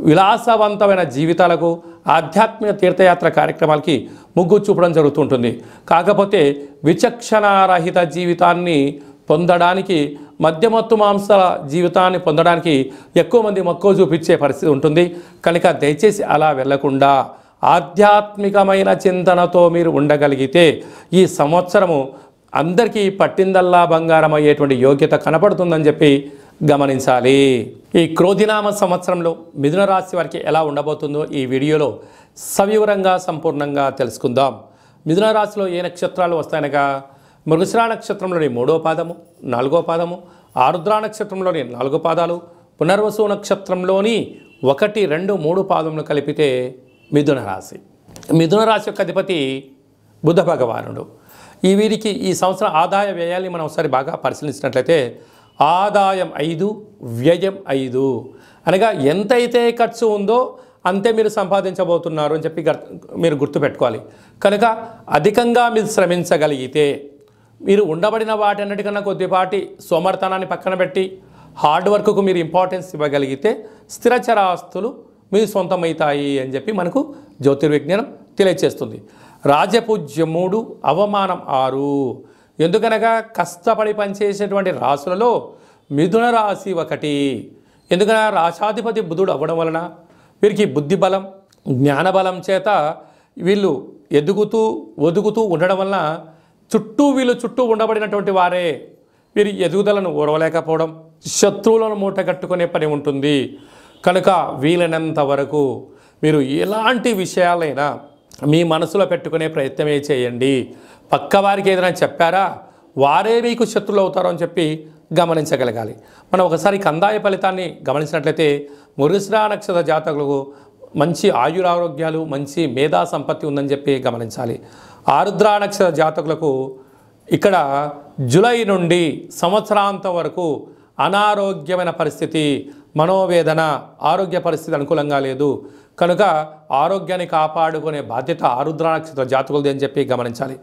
విలాసవంతమైన జీవితాలకు, ఆధ్యాత్మిక తీర్థయాత్ర కార్యక్రమాలకి మొగ్గు చూపడం జరుగుతుంటుంది. కాకపోతే విచక్షణారహిత జీవితాన్ని పొందడానికి, మద్యమత్తు మాంసాల జీవితాన్ని పొందడానికి ఎక్కువ మంది మక్కువ చూపించే పరిస్థితి ఉంటుంది. కనుక దయచేసి అలా వెళ్లకుండా ఆధ్యాత్మికమైన చింతనతో మీరు ఉండగలిగితే ఈ సంవత్సరము అందరికీ పట్టిందల్లా బంగారం అయ్యేటువంటి యోగ్యత కనపడుతుందని చెప్పి గమనించాలి. ఈ క్రోధినామ సంవత్సరంలో మిథున రాశి వారికి ఎలా ఉండబోతుందో ఈ వీడియోలో సవివరంగా సంపూర్ణంగా తెలుసుకుందాం. మిథున రాశిలో ఏ నక్షత్రాలు వస్తాయనగా మృగశిర నక్షత్రంలోని 3వ పాదము, 4వ పాదము, ఆరుద్ర నక్షత్రంలోని 4 పాదాలు, పునర్వసు నక్షత్రంలోని 1, 2, 3 పాదములు కలిపితే మిథున రాశి. మిథున రాశి యొక్క అధిపతి బుధ భగవానుడు. వీరికి ఈ సంవత్సరం ఆదాయ వ్యయాన్ని మనం ఒకసారి బాగా పరిశీలించినట్లయితే ఆదాయం 5, వ్యయం 5 అనగా ఎంతైతే ఖర్చు ఉందో అంతే మీరు సంపాదించబోతున్నారు అని చెప్పి మీరు గుర్తుపెట్టుకోవాలి. కనుక అధికంగా మీరు శ్రమించగలిగితే, మీరు ఉండబడిన వాటన్నిటికన్నా కొద్దిపాటి సోమర్థనాన్ని పక్కన పెట్టి హార్డ్ వర్క్కు మీరు ఇంపార్టెన్స్ ఇవ్వగలిగితే స్థిరచరాస్తులు మీ సొంతమవుతాయి అని చెప్పి మనకు జ్యోతిర్విజ్ఞానం తెలియచేస్తుంది. రాజపూజ్యం 3, అవమానం 6. ఎందుకనగా కష్టపడి పనిచేసేటువంటి రాశులలో మిథున రాశి ఒకటి. ఎందుకనగా రాశాధిపతి బుధుడు అవ్వడం వలన వీరికి బుద్ధిబలం, జ్ఞానబలం చేత వీళ్ళు ఎదుగుతూ ఒదుగుతూ ఉండడం వలన వీళ్ళు చుట్టూ ఉండబడినటువంటి వారే వీరి ఎదుగుదలను ఓర్వలేకపోవడం, శత్రువులను మూటగట్టుకునే పని ఉంటుంది. కనుక వీలైనంత వరకు మీరు ఎలాంటి విషయాలైనా మీ మనసులో పెట్టుకునే ప్రయత్నమే చేయండి. పక్కవారికి ఏదైనా చెప్పారా వారే మీకు శత్రువులు అవుతారు అని చెప్పి గమనించగలగాలి. మనం ఒకసారి కందాయ ఫలితాన్ని గమనించినట్లయితే మృగశిర నక్షత్ర జాతకులకు మంచి ఆయురారోగ్యాలు, మంచి మేధా సంపత్తి ఉందని చెప్పి గమనించాలి. ఆరుద్ర నక్షత్ర జాతకులకు ఇక్కడ జూలై నుండి సంవత్సరాంతం వరకు అనారోగ్యమైన పరిస్థితి, మనోవేదన, ఆరోగ్య పరిస్థితి అనుకూలంగా లేదు. కనుక ఆరోగ్యాన్ని కాపాడుకునే బాధ్యత ఆరుద్ర నక్షత్ర జాతకులది అని చెప్పి గమనించాలి.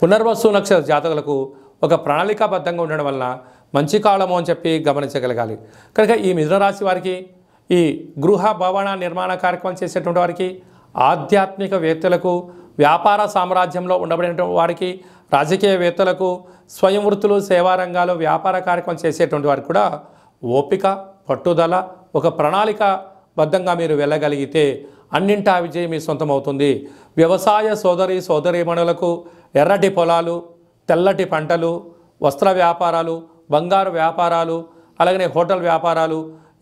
పునర్వసు నక్షత్ర జాతకులకు ఒక ప్రణాళికాబద్ధంగా ఉండడం వలన మంచి కాలము అని చెప్పి గమనించగలగాలి. కనుక ఈ మిథున రాశి వారికి, ఈ గృహ భవన నిర్మాణ కార్యక్రమం చేసేటువంటి వారికి, ఆధ్యాత్మికవేత్తలకు, వ్యాపార సామ్రాజ్యంలో ఉండబడినటువంటి వారికి, రాజకీయవేత్తలకు, స్వయం వృత్తులు, సేవా రంగాలు, వ్యాపార కార్యక్రమం చేసేటువంటి వారికి కూడా ఓపిక, పట్టుదల, ఒక ప్రణాళికాబద్ధంగా మీరు వెళ్ళగలిగితే అన్నింటా విజయం మీ సొంతం అవుతుంది. వ్యవసాయ సోదరీమణులకు ఎర్రటి పొలాలు, తెల్లటి పంటలు, వస్త్ర వ్యాపారాలు, బంగారు వ్యాపారాలు, అలాగనే హోటల్ వ్యాపారాలు,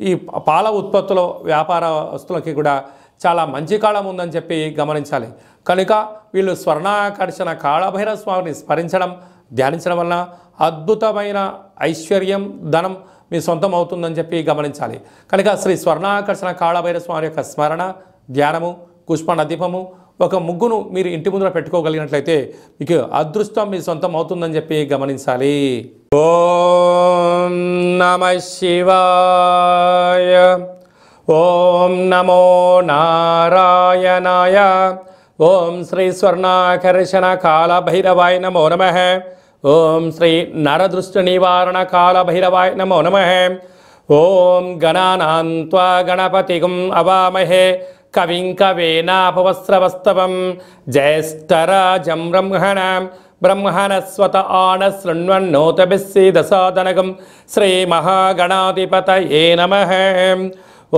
ఈ పాల ఉత్పత్తుల వ్యాపార వస్తువులకి కూడా చాలా మంచి కాలం ఉందని చెప్పి గమనించాలి. కనుక వీళ్ళు స్వర్ణాకర్షణ కాళభైరవ స్వామిని స్మరించడం, ధ్యానించడం వలన అద్భుతమైన ఐశ్వర్యం, ధనం మీ సొంతం అవుతుందని చెప్పి గమనించాలి. కనుక శ్రీ స్వర్ణాకర్షణ కాళభైరవ స్వామి యొక్క స్మరణ, ధ్యానము, పుష్ప దీపము, ఒక ముగ్గును మీరు ఇంటి ముందర పెట్టుకోగలిగినట్లయితే మీకు అదృష్టం మీ సొంతం అవుతుందని చెప్పి గమనించాలి. ఓం నమః శివాయ. ఓం నమో నారాయణాయ. ఓం శ్రీ స్వర్ణాకర్షణ కాల భైరవాయ నమో నమః. ఓం శ్రీ నరదృష్టి నివారణ కాల భైరవాయ నమో నమః. ఓం గణానాన్త్వా గణపతిగం అవామహే కవిం కవేనాపవస్రవస్తవం జ్యేష్ఠరాజం బ్రహ్మణస్వత ఆన శృణ్వన్నోతభిస్సీదసాదనగం శ్రీమహాగణాధిపతయే నమః.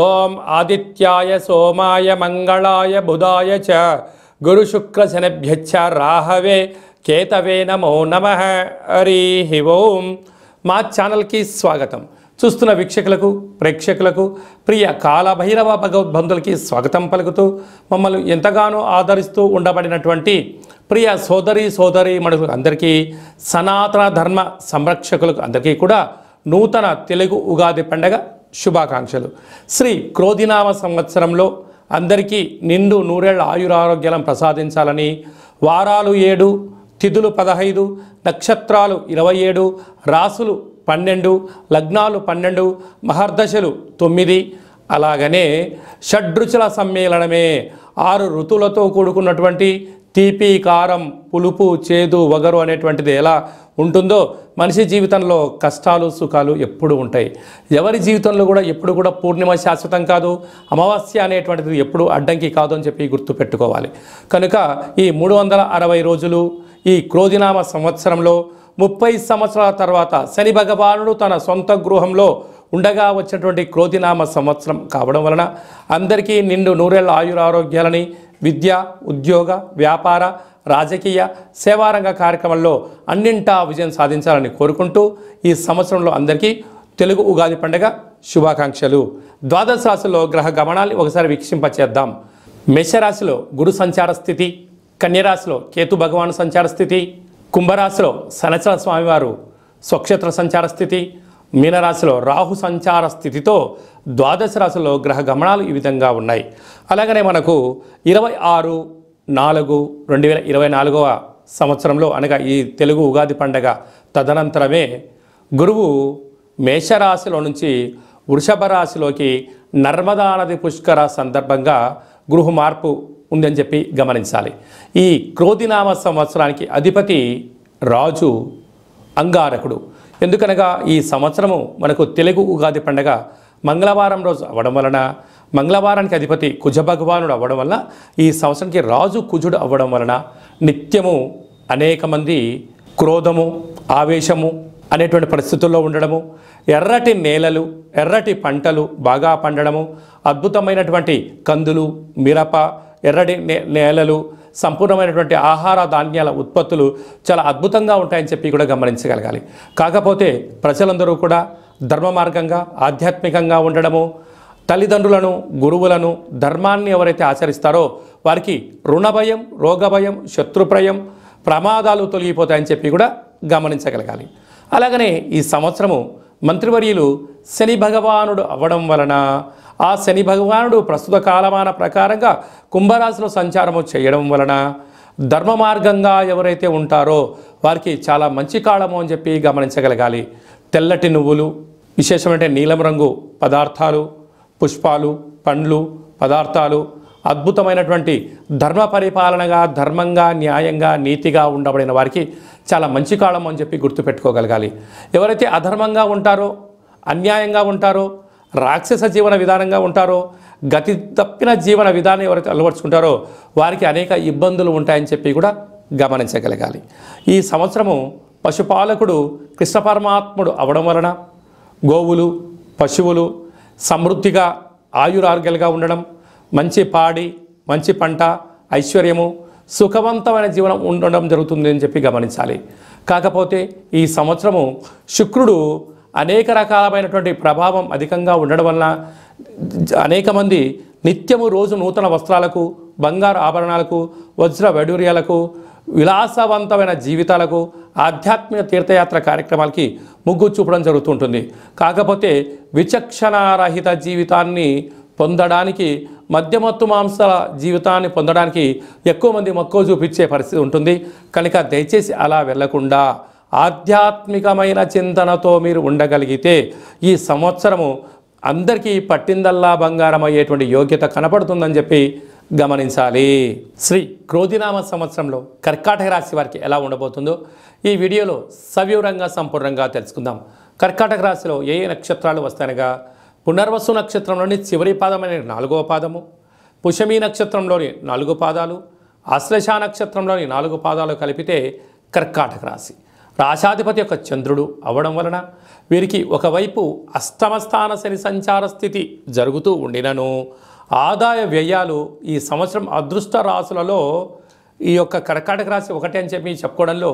ఓం ఆదిత్యాయ సోమాయ మంగళాయ బుధాయ చ గురుశుక్రశనిభ్యశ్చ రాహవే కేతవే నమో నమః. హరి ఓం. మా ఛానల్కి స్వాగతం. చూస్తున్న వీక్షకులకు ప్రేక్షకులకు ప్రియ కాలభైరవ భగవద్బంధులకి స్వాగతం పలుకుతూ మమ్మల్ని ఎంతగానో ఆదరిస్తూ ఉండబడినటువంటి ప్రియ సోదరి మనులకు అందరికీ, సనాతన ధర్మ సంరక్షకులకు అందరికీ కూడా నూతన తెలుగు ఉగాది పండగ శుభాకాంక్షలు. శ్రీ క్రోధినామ సంవత్సరంలో అందరికీ నిండు నూరేళ్ల ఆయురారోగ్యాలను ప్రసాదించాలని, వారాలు 7, తిథులు 15, నక్షత్రాలు 27, రాసులు 12, లగ్నాలు 12, మహర్దశలు 9, అలాగనే షడ్రుచుల సమ్మేళనమే 6 ఋతువులతో కూడుకున్నటువంటి తీపి, కారం, పులుపు, చేదు, వగరు అనేటువంటిది ఎలా ఉంటుందో మనిషి జీవితంలో కష్టాలు సుఖాలు ఎప్పుడు ఉంటాయి. ఎవరి జీవితంలో కూడా ఎప్పుడు కూడా పూర్ణిమ శాశ్వతం కాదు, అమావాస్య అనేటువంటిది ఎప్పుడు అడ్డంకి కాదు అని చెప్పి గుర్తుపెట్టుకోవాలి. కనుక ఈ 360 రోజులు ఈ క్రోధినామ సంవత్సరంలో 30 సంవత్సరాల తర్వాత శని భగవానుడు తన సొంత గృహంలో ఉండగా వచ్చినటువంటి క్రోధినామ సంవత్సరం కావడం వలన అందరికీ నిండు నూరేళ్ల ఆయురారోగ్యాలని, విద్య, ఉద్యోగ, వ్యాపార, రాజకీయ, సేవారంగ కార్యక్రమాల్లో అన్నింటా విజయం సాధించాలని కోరుకుంటూ ఈ సంవత్సరంలో అందరికీ తెలుగు ఉగాది పండుగ శుభాకాంక్షలు. ద్వాదశ రాశిలో గ్రహ గమనాన్ని ఒకసారి వీక్షింపచేద్దాం. మేషరాశిలో గురు సంచార స్థితి, కన్యరాశిలో కేతు భగవాను సంచార స్థితి, కుంభరాశిలో శనిచర స్వామివారు స్వక్షేత్ర సంచార స్థితి, మీనరాశిలో రాహు సంచార స్థితితో ద్వాదశ రాశిలో గ్రహ గమనాలు ఈ విధంగా ఉన్నాయి. అలాగనే మనకు 26/4/2024 సంవత్సరంలో అనగా ఈ తెలుగు ఉగాది పండగ తదనంతరమే గురువు మేషరాశిలో నుంచి వృషభ రాశిలోకి నర్మదా నది పుష్కర సందర్భంగా గృహ మార్పు ఉందని చెప్పి గమనించాలి. ఈ క్రోధినామ సంవత్సరానికి అధిపతి రాజు అంగారకుడు. ఎందుకనగా ఈ సంవత్సరము మనకు తెలుగు ఉగాది పండగ మంగళవారం రోజు అవ్వడం వలన, మంగళవారానికి అధిపతి కుజ భగవానుడు అవ్వడం వలన, ఈ సంవత్సరానికి రాజు కుజుడు అవ్వడం వలన నిత్యము అనేక మంది క్రోధము, ఆవేశము అనేటువంటి పరిస్థితుల్లో ఉండడము, ఎర్రటి నేలలు, ఎర్రటి పంటలు బాగా పండడము, అద్భుతమైనటువంటి కందులు, మిరప, ఎర్రటి నేలలు, సంపూర్ణమైనటువంటి ఆహార ధాన్యాల ఉత్పత్తులు చాలా అద్భుతంగా ఉంటాయని చెప్పి కూడా గమనించగలగాలి. కాకపోతే ప్రజలందరూ కూడా ధర్మ మార్గంగా, ఆధ్యాత్మికంగా ఉండడము, తల్లిదండ్రులను, గురువులను, ధర్మాన్ని ఎవరైతే ఆచరిస్తారో వారికి రుణభయం, రోగభయం, శత్రుప్రయం, ప్రమాదాలు తొలగిపోతాయని చెప్పి కూడా గమనించగలగాలి. అలాగనే ఈ సంవత్సరము మంత్రివర్యులు శని భగవానుడు అవ్వడం వలన ఆ శని భగవానుడు ప్రస్తుత కాలమాన ప్రకారంగా కుంభరాశిలో సంచారము చేయడం వలన ధర్మ మార్గంగా ఎవరైతే ఉంటారో వారికి చాలా మంచి కాలము అని చెప్పి గమనించగలగాలి. తెల్లటి నువ్వులు, విశేషమైన నీలం రంగు పదార్థాలు, పుష్పాలు, పండ్లు, పదార్థాలు, అద్భుతమైనటువంటి ధర్మ పరిపాలనగా, ధర్మంగా, న్యాయంగా, నీతిగా ఉండబడిన వారికి చాలా మంచి కాలం అని చెప్పి గుర్తుపెట్టుకోగలగాలి. ఎవరైతే అధర్మంగా ఉంటారో, అన్యాయంగా ఉంటారో, రాక్షస జీవన విధానంగా ఉంటారో, గతి తప్పిన జీవన విధానం ఎవరైతే అలవర్చుకుంటారో వారికి అనేక ఇబ్బందులు ఉంటాయని చెప్పి కూడా గమనించగలగాలి. ఈ సంవత్సరము పశుపాలకుడు కృష్ణ పరమాత్ముడు అవడం వలన గోవులు, పశువులు సమృద్ధిగా ఆయురారోగ్యాలుగా ఉండడం, మంచి పాడి, మంచి పంట, ఐశ్వర్యము, సుఖవంతమైన జీవనం ఉండడం జరుగుతుంది అని చెప్పి గమనించాలి. కాకపోతే ఈ సంవత్సరము శుక్రుడు అనేక రకాలమైనటువంటి ప్రభావం అధికంగా ఉండడం వలన అనేక మంది నిత్యము రోజు నూతన వస్త్రాలకు, బంగారు ఆభరణాలకు, వజ్ర వైడూర్యాలకు, విలాసవంతమైన జీవితాలకు, ఆధ్యాత్మిక తీర్థయాత్ర కార్యక్రమాలకి మొగ్గు చూపడం జరుగుతుంటుంది. కాకపోతే విచక్షణారహిత జీవితాన్ని పొందడానికి, మద్యమత్తు మాంసాల జీవితాన్ని పొందడానికి ఎక్కువ మంది మక్కువ చూపించే పరిస్థితి ఉంటుంది. కనుక దయచేసి అలా వెళ్లకుండా ఆధ్యాత్మికమైన చింతనతో మీరు ఉండగలిగితే ఈ సంవత్సరము అందరికీ పట్టిందల్లా బంగారం అయ్యేటువంటి యోగ్యత కనపడుతుందని చెప్పి గమనించాలి. శ్రీ క్రోధినామ సంవత్సరంలో కర్కాటక రాశి వారికి ఎలా ఉండబోతుందో ఈ వీడియోలో సవివరంగా సంపూర్ణంగా తెలుసుకుందాం. కర్కాటక రాశిలో ఏ ఏ నక్షత్రాలు వస్తాయనగా పునర్వసు నక్షత్రంలోని చివరి పాదమైన 4వ పాదము, పుష్యమి నక్షత్రంలోని 4 పాదాలు, ఆశ్లేష నక్షత్రంలోని 4 పాదాలు కలిపితే కర్కాటక రాశి. రాశాధిపతి యొక్క చంద్రుడు అవ్వడం వలన వీరికి ఒకవైపు అష్టమస్థాన శని సంచార స్థితి జరుగుతూ ఉండినను ఆదాయ వ్యయాలు ఈ సంవత్సరం అదృష్ట రాశులలో ఈ యొక్క కర్కాటక రాశి ఒకటే అని చెప్పి చెప్పుకోవడంలో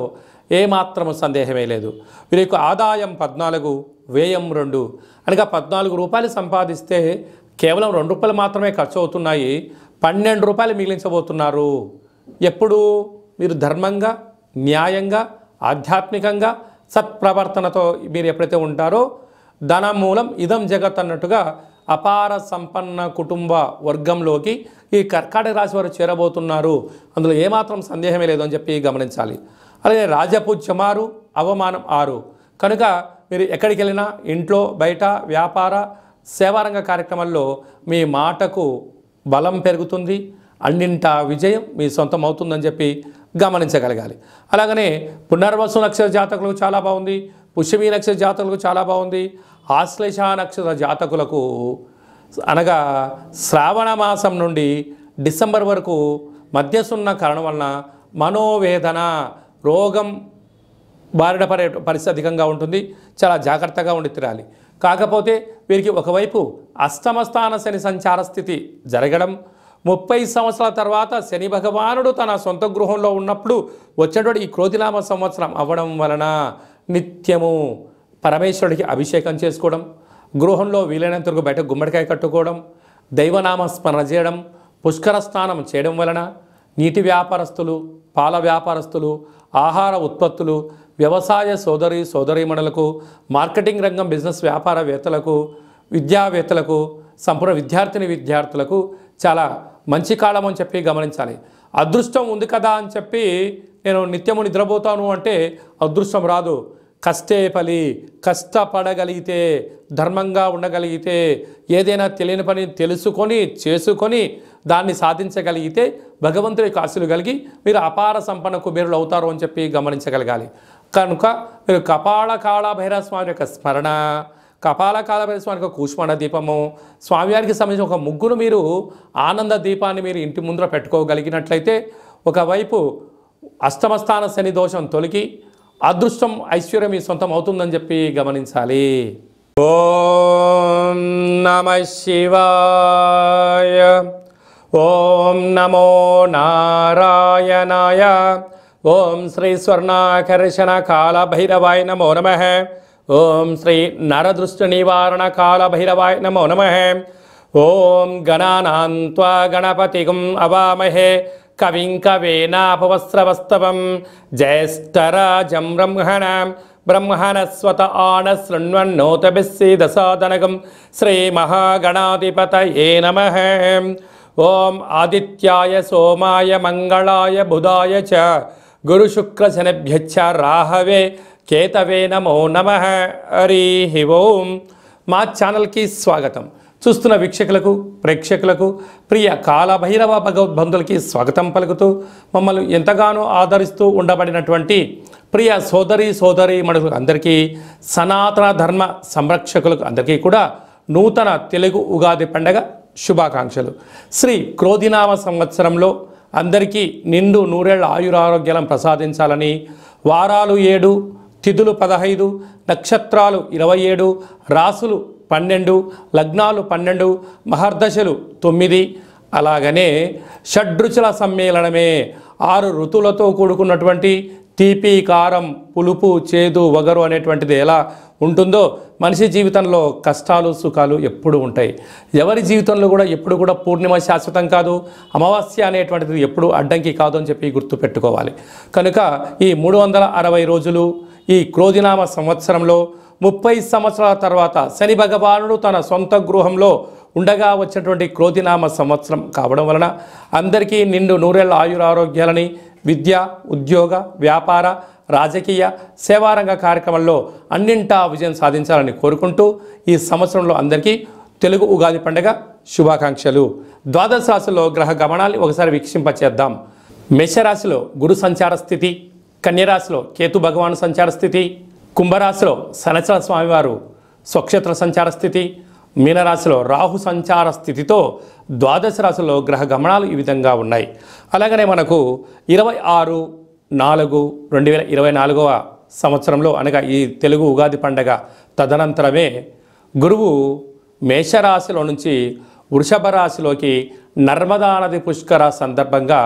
ఏమాత్రము సందేహమే లేదు. వీరి యొక్క ఆదాయం 14, వ్యయం 2 అనగా 14 రూపాయలు సంపాదిస్తే కేవలం 2 రూపాయలు మాత్రమే ఖర్చు అవుతున్నాయి, 12 రూపాయలు మిగిలించబోతున్నారు. ఎప్పుడు మీరు ధర్మంగా, న్యాయంగా, ఆధ్యాత్మికంగా, సత్ప్రవర్తనతో మీరు ఎప్పుడైతే ఉంటారో ధనమూలం ఇదం జగత్ అన్నట్టుగా అపార సంపన్న కుటుంబ వర్గంలోకి ఈ కర్కాటక రాశి వారు చేరబోతున్నారు. అందులో ఏమాత్రం సందేహమే లేదు అని చెప్పి గమనించాలి. అలాగే రాజపూజ్యం 6, అవమానం 6 కనుక మీరు ఎక్కడికి వెళ్ళినా ఇంట్లో, బయట, వ్యాపార, సేవారంగ కార్యక్రమాల్లో మీ మాటకు బలం పెరుగుతుంది, అన్నింటా విజయం మీ సొంతం అవుతుందని చెప్పి గమనించగలగాలి. అలాగనే పునర్వసు నక్షత్ర జాతకులకు చాలా బాగుంది, పుష్యమి నక్షత్ర జాతకులకు చాలా బాగుంది, ఆశ్లేష నక్షత్ర జాతకులకు అనగా శ్రావణ మాసం నుండి డిసెంబర్ వరకు మధ్యసున్న కారణం వలన మనోవేదన, రోగం బారిన పడే పరిస్థితి అధికంగా ఉంటుంది. చాలా జాగ్రత్తగా ఉండి తీరాలి. కాకపోతే వీరికి ఒకవైపు అష్టమస్థాన శని సంచార స్థితి జరగడం, 30 సంవత్సరాల తర్వాత శని భగవానుడు తన సొంత గృహంలో ఉన్నప్పుడు వచ్చేటువంటి ఈ క్రోధినామ సంవత్సరం అవ్వడం వలన నిత్యము పరమేశ్వరుడికి అభిషేకం చేసుకోవడం, గృహంలో వీలైనంత వరకు బయట గుమ్మడికాయ కట్టుకోవడం, దైవనామ స్మరణ చేయడం, పుష్కర స్నానం చేయడం వలన నీటి వ్యాపారస్తులు, పాల వ్యాపారస్తులు, ఆహార ఉత్పత్తులు, వ్యవసాయ సోదరీమణులకు, మార్కెటింగ్ రంగం బిజినెస్ వ్యాపారవేత్తలకు, విద్యావేత్తలకు, సంపూర్ణ విద్యార్థులకు చాలా మంచి కాలం అని చెప్పి గమనించాలి. అదృష్టం ఉంది కదా అని చెప్పి నేను నిత్యము నిద్రపోతాను అంటే అదృష్టం రాదు. కష్టే ఫలి, కష్టపడగలిగితే, ధర్మంగా ఉండగలిగితే, ఏదైనా తెలియని పని తెలుసుకొని చేసుకొని దాన్ని సాధించగలిగితే భగవంతుడి యొక్క ఆశీస్సులు కలిగి మీరు అపార సంపన్న కుబేరులు అవుతారు అని చెప్పి గమనించగలగాలి. కనుక మీరు కపాల కాళ భైరవ స్వామి యొక్క స్మరణ, కపాల కాళ భైరవ స్వామి యొక్క కూష్మాండ దీపము, స్వామివారికి సంబంధించిన ఒక ముగ్గురు మీరు ఆనంద దీపాన్ని మీరు ఇంటి ముందర పెట్టుకోగలిగినట్లయితే ఒకవైపు అష్టమస్థాన శని దోషం తొలగి అదృష్టం, ఐశ్వర్యం మీ సొంతం అవుతుందని చెప్పి గమనించాలి. ఓం నమః శివాయ, ఓం నమో నారాయణాయ, ఓం శ్రీ స్వర్ణాకర్షణ కాల భైరవాయ నమో నమః, ఓం శ్రీ నరదృష్టి నివారణ కాల భైరవాయ నమో నమః, ఓం గణానాం త్వా గణపతిం అవామహే కవిం కవేనాపవస్రవస్తవం, జ్యేష్ఠరాజం బ్రహ్మణస్వత ఆనశృణ్వన్నోతభిస్సీదసాదనగం, శ్రీమహాగణాధిపతయే నమః. ఓం ఆదిత్యాయ సోమాయ మంగళాయ బుధాయ చ గురుశుక్రశనిభ్యశ్చ రాహవే కేతవే నమో నమః. హరి ఓం. మా ఛానల్కి స్వాగతం. చూస్తున్న వీక్షకులకు, ప్రేక్షకులకు, ప్రియ కాలభైరవ భగవద్బంధులకి స్వాగతం పలుకుతూ మమ్మల్ని ఎంతగానో ఆదరిస్తూ ఉండబడినటువంటి ప్రియ సోదరీమణులకు అందరికీ, సనాతన ధర్మ సంరక్షకులకు అందరికీ కూడా నూతన తెలుగు ఉగాది పండగ శుభాకాంక్షలు. శ్రీ క్రోధినామ సంవత్సరంలో అందరికీ నిండు నూరేళ్ల ఆయురారోగ్యాలను ప్రసాదించాలని, వారాలు 7, తిథులు 15, నక్షత్రాలు 27, రాసులు 12, లగ్నాలు 12, మహర్దశలు 9, అలాగనే షడ్రుచుల సమ్మేళనమే 6 ఋతువులతో కూడుకున్నటువంటి తీపి, కారం, పులుపు, చేదు, వగరు అనేటువంటిది ఎలా ఉంటుందో మనిషి జీవితంలో కష్టాలు, సుఖాలు ఎప్పుడు ఉంటాయి. ఎవరి జీవితంలో కూడా ఎప్పుడు కూడా పూర్ణిమ శాశ్వతం కాదు, అమావాస్య అనేటువంటిది ఎప్పుడు అడ్డంకి కాదు అని చెప్పి గుర్తుపెట్టుకోవాలి. కనుక ఈ 360 రోజులు ఈ క్రోధినామ సంవత్సరంలో 30 సంవత్సరాల తర్వాత శని భగవానుడు తన సొంత గృహంలో ఉండగా వచ్చినటువంటి క్రోధినామ సంవత్సరం కావడం వలన అందరికీ నిండు నూరేళ్ల ఆయురారోగ్యాలని విద్య, ఉద్యోగ, వ్యాపార, రాజకీయ, సేవారంగ కార్యక్రమాల్లో అన్నింటా విజయం సాధించాలని కోరుకుంటూ ఈ సంవత్సరంలో అందరికీ తెలుగు ఉగాది పండుగ శుభాకాంక్షలు. ద్వాదశ రాశుల్లో గ్రహ గమనాల్ని ఒకసారి వీక్షింపచేద్దాం. మేషరాశిలో గురు సంచార స్థితి, కన్యరాశిలో కేతు భగవాను సంచార స్థితి, కుంభరాశిలో శనిచర స్వామివారు స్వక్షేత్ర సంచార స్థితి, మీనరాశిలో రాహు సంచార స్థితితో ద్వాదశ రాశుల్లో గ్రహ గమనాలు ఈ విధంగా ఉన్నాయి. అలాగనే మనకు 26/4/2024 సంవత్సరంలో అనగా ఈ తెలుగు ఉగాది పండగ తదనంతరమే గురువు మేషరాశిలో నుంచి వృషభ రాశిలోకి నర్మదా నది పుష్కర సందర్భంగా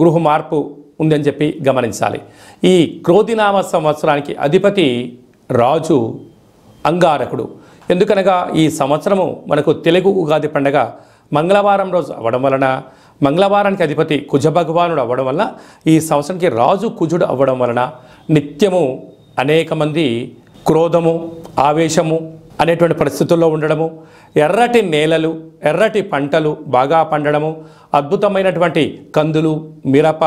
గృహ మార్పు ఉందని చెప్పి గమనించాలి. ఈ క్రోధినామ సంవత్సరానికి అధిపతి రాజు అంగారకుడు. ఎందుకనగా ఈ సంవత్సరము మనకు తెలుగు ఉగాది పండగ మంగళవారం రోజు అవ్వడం వలన, మంగళవారానికి అధిపతి కుజ భగవానుడు అవ్వడం వలన, ఈ సంవత్సరానికి రాజు కుజుడు అవ్వడం వలన నిత్యము అనేక మంది క్రోధము, ఆవేశము అనేటువంటి పరిస్థితుల్లో ఉండడము, ఎర్రటి నేలలు, ఎర్రటి పంటలు బాగా పండడము, అద్భుతమైనటువంటి కందులు, మిరప,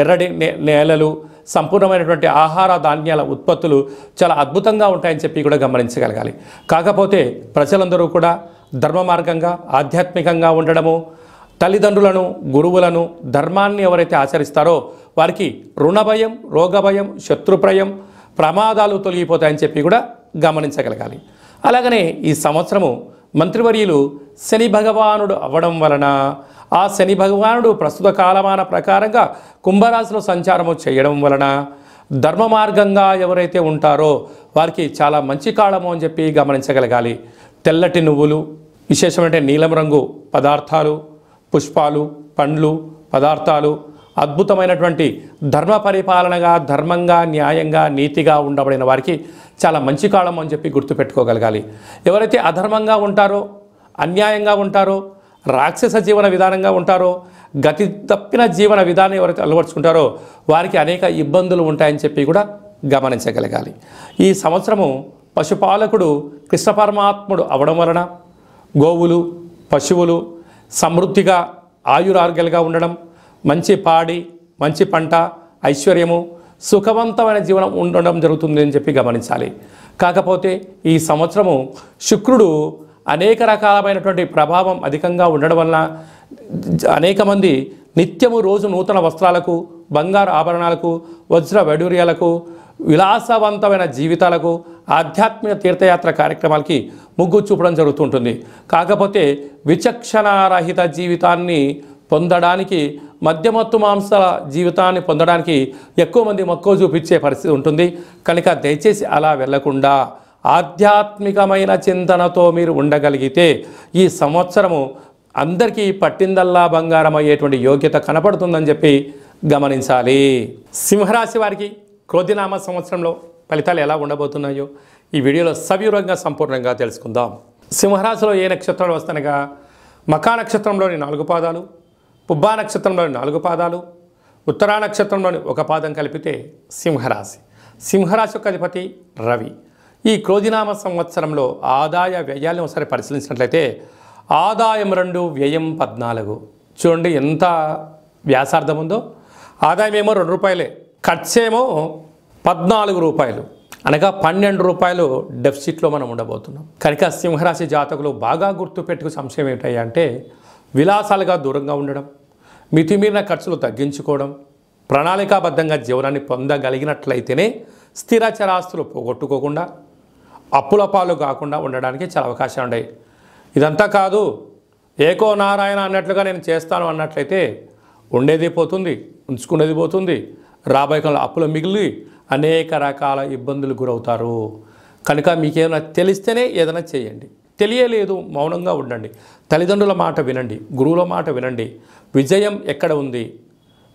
ఎర్రటి నేలలు, సంపూర్ణమైనటువంటి ఆహార ధాన్యాల ఉత్పత్తులు చాలా అద్భుతంగా ఉంటాయని చెప్పి కూడా గమనించగలగాలి. కాకపోతే ప్రజలందరూ కూడా ధర్మ మార్గంగా, ఆధ్యాత్మికంగా ఉండడము, తల్లిదండ్రులను, గురువులను, ధర్మాన్ని ఎవరైతే ఆచరిస్తారో వారికి రుణభయం, రోగభయం, శత్రుప్రయం, ప్రమాదాలు తొలగిపోతాయని చెప్పి కూడా గమనించగలగాలి. అలాగనే ఈ సంవత్సరము మంత్రివర్యులు శని భగవానుడు అవ్వడం వలన, ఆ శని భగవానుడు ప్రస్తుత కాలమాన ప్రకారంగా కుంభరాశిలో సంచారము చేయడం వలన ధర్మ మార్గంగా ఎవరైతే ఉంటారో వారికి చాలా మంచి కాలము అని చెప్పి గమనించగలగాలి. తెల్లటి నువ్వులు, విశేషమైన నీలం రంగు పదార్థాలు, పుష్పాలు, పండ్లు, పదార్థాలు, అద్భుతమైనటువంటి ధర్మ పరిపాలనగా, ధర్మంగా, న్యాయంగా, నీతిగా ఉండబడిన వారికి చాలా మంచి కాలం అని చెప్పి గుర్తుపెట్టుకోగలగాలి. ఎవరైతే అధర్మంగా ఉంటారో, అన్యాయంగా ఉంటారో, రాక్షస జీవన విధానంగా ఉంటారో, గతి తప్పిన జీవన విధానం ఎవరైతే అలవర్చుకుంటారో వారికి అనేక ఇబ్బందులు ఉంటాయని చెప్పి కూడా గమనించగలగాలి. ఈ సంవత్సరము పశుపాలకుడు కృష్ణ పరమాత్ముడు అవడం వలన గోవులు, పశువులు సమృద్ధిగా ఆయురారోగ్యాలుగా ఉండడం, మంచి పాడి, మంచి పంట, ఐశ్వర్యము, సుఖవంతమైన జీవనం ఉండడం జరుగుతుంది అని చెప్పి గమనించాలి. కాకపోతే ఈ సంవత్సరము శుక్రుడు అనేక రకాలమైనటువంటి ప్రభావం అధికంగా ఉండడం వలన అనేక మంది నిత్యము రోజు నూతన వస్త్రాలకు, బంగారు ఆభరణాలకు, వజ్ర వైడూర్యాలకు, విలాసవంతమైన జీవితాలకు, ఆధ్యాత్మిక తీర్థయాత్ర కార్యక్రమాలకి మొగ్గు చూపడం జరుగుతుంటుంది. కాకపోతే విచక్షణారహిత జీవితాన్ని పొందడానికి, మద్యమత్తు మాంసాల జీవితాన్ని పొందడానికి ఎక్కువ మంది మక్కువ చూపించే పరిస్థితి ఉంటుంది. కనుక దయచేసి అలా వెళ్లకుండా ఆధ్యాత్మికమైన చింతనతో మీరు ఉండగలిగితే ఈ సంవత్సరము అందరికీ పట్టిందల్లా బంగారం అయ్యేటువంటి యోగ్యత కనపడుతుందని చెప్పి గమనించాలి. సింహరాశి వారికి క్రోధినామ సంవత్సరంలో ఫలితాలు ఎలా ఉండబోతున్నాయో ఈ వీడియోలో సవివరంగా సంపూర్ణంగా తెలుసుకుందాం. సింహరాశిలో ఏ నక్షత్రాలు వస్తానగా మకా నక్షత్రంలోని 4 పాదాలు, పుబ్బా నక్షత్రంలోని 4 పాదాలు, ఉత్తరా నక్షత్రంలోని 1 పాదం కలిపితే సింహరాశి. సింహరాశి యొక్క అధిపతి రవి. ఈ క్రోధినామ సంవత్సరంలో ఆదాయ వ్యయాలను ఒకసారి పరిశీలించినట్లయితే ఆదాయం 2, వ్యయం 14. చూడండి ఎంత వ్యాసార్థం ఉందో. ఆదాయం ఏమో 2 రూపాయలే, ఖర్చేమో 14 రూపాయలు, అనగా 12 రూపాయలు డెఫిసిట్లో మనం ఉండబోతున్నాం. కనుక సింహరాశి జాతకులు బాగా గుర్తుపెట్టుకు సంశయం ఏంటంటే విలాసాలుగా దూరంగా ఉండడం, మితిమీరిన ఖర్చులు తగ్గించుకోవడం, ప్రణాళికాబద్ధంగా జీవనాన్ని పొందగలిగినట్లయితేనే స్థిర చరాస్తులు పోగొట్టుకోకుండా అప్పుల పాలు కాకుండా ఉండడానికి చాలా అవకాశాలు ఉన్నాయి. ఇదంతా కాదు, ఏకో నారాయణ అన్నట్లుగా నేను చేస్తాను అన్నట్లయితే ఉండేది పోతుంది, ఉంచుకునేది పోతుంది, రాబోయే కాలంలో అప్పులు మిగిలి అనేక రకాల ఇబ్బందులు గురవుతారు. కనుక మీకేమైనా తెలిస్తేనే ఏదైనా చేయండి, తెలియలేదు మౌనంగా ఉండండి, తల్లిదండ్రుల మాట వినండి, గురువుల మాట వినండి. విజయం ఎక్కడ ఉంది,